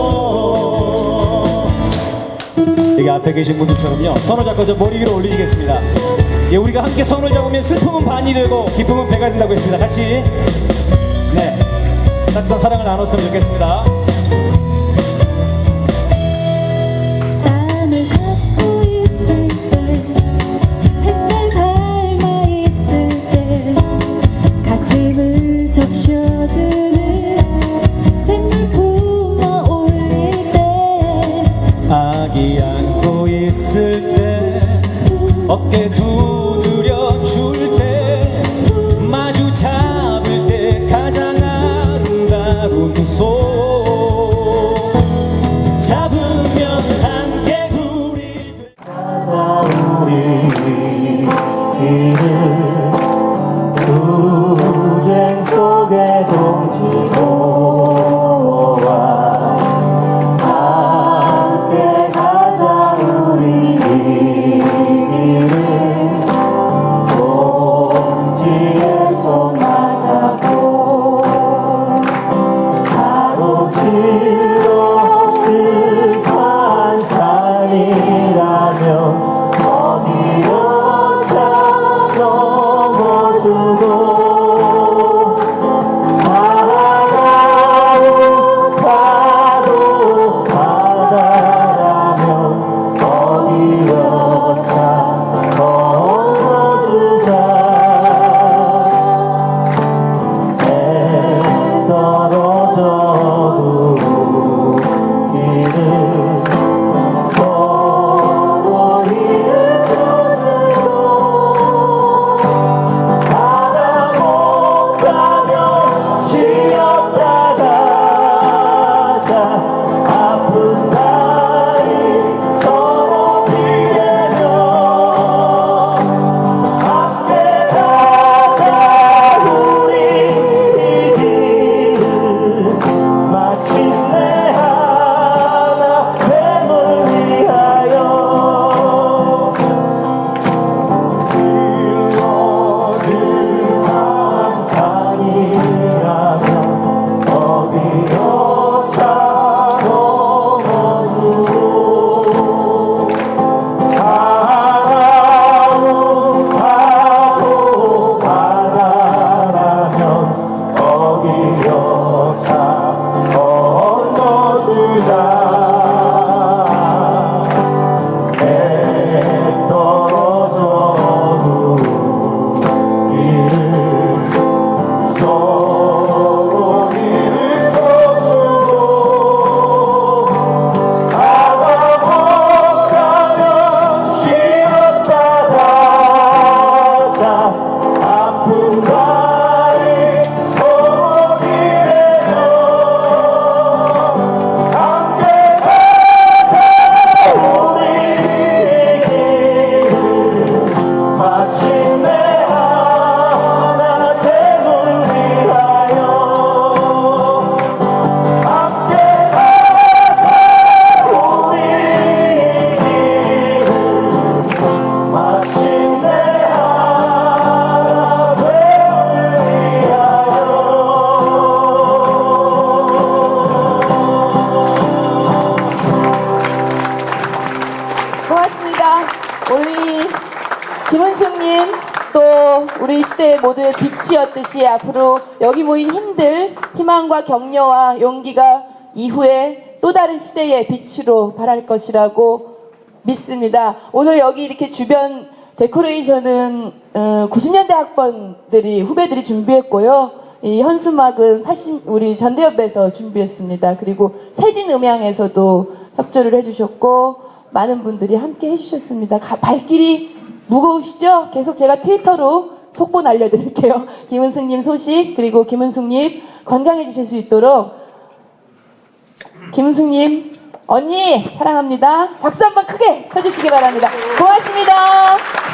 Speaker 14: 여기 앞에 계신 분들처럼요 손을 잡고 저 머리 위로 올리겠습니다. 예, 우리가 함께 손을 잡으면 슬픔은 반이 되고 기쁨은 배가 된다고 했습니다. 같이 네 따뜻한 사랑을 나눴으면 좋겠습니다.
Speaker 13: 마음을 갖고 있을 때 햇살 닮아 있을 때 가슴을 적셔주는 샘물 부어 올릴 때
Speaker 14: 아기 안고 있을 때 어깨 두드려 줄 때 마주 잡을 때 가장 아름다운 손 잡으면 함께 둘이 가자 우리 길을 투쟁 속에 동지고와 함께 가자 우리 길을 동지의 손 맞잡고 가로질러 듯한 산이라면 어디로차 넘어주고 사랑하고 파도 바다라면 어디로차 건너주자 해 떨어져도 이를 서로 이끌어주고 바다 못 가면 쉬었다 가자 아픈 다리 서로 빌려줘 함께 가자 우리 이 길을 마침내 하나 됨을 위하여 늙어든 산이라면 어디로차 넘어주고 사랑하고 파도 바다라면 어디로차 건너주자 해 떨어져도 이를 서로 이끌어주고 바다 못 가면 쉬었다 가자 아픈 다리 서로 빌려줘 함께 가자 우리 길을 마침내 하나 됨을 위하여 함께 가자 우리 길을 마침내 하나 됨을
Speaker 1: 모두의 빛이었듯이 앞으로 여기 모인 힘들 희망과 격려와 용기가 이후에 또 다른 시대의 빛으로 발할 것이라고 믿습니다. 오늘 여기 이렇게 주변 데코레이션은 90년대 학번들이 후배들이 준비했고요. 이 현수막은 우리 전대협에서 준비했습니다. 그리고 세진음향에서도 협조를 해주셨고 많은 분들이 함께 해주셨습니다. 발길이 무거우시죠? 계속 제가 트위터로 속보 날려드릴게요. 김은숙님 소식 그리고 김은숙님 건강해지실 수 있도록 김은숙님 언니 사랑합니다. 박수 한번 크게 쳐주시기 바랍니다. 고맙습니다.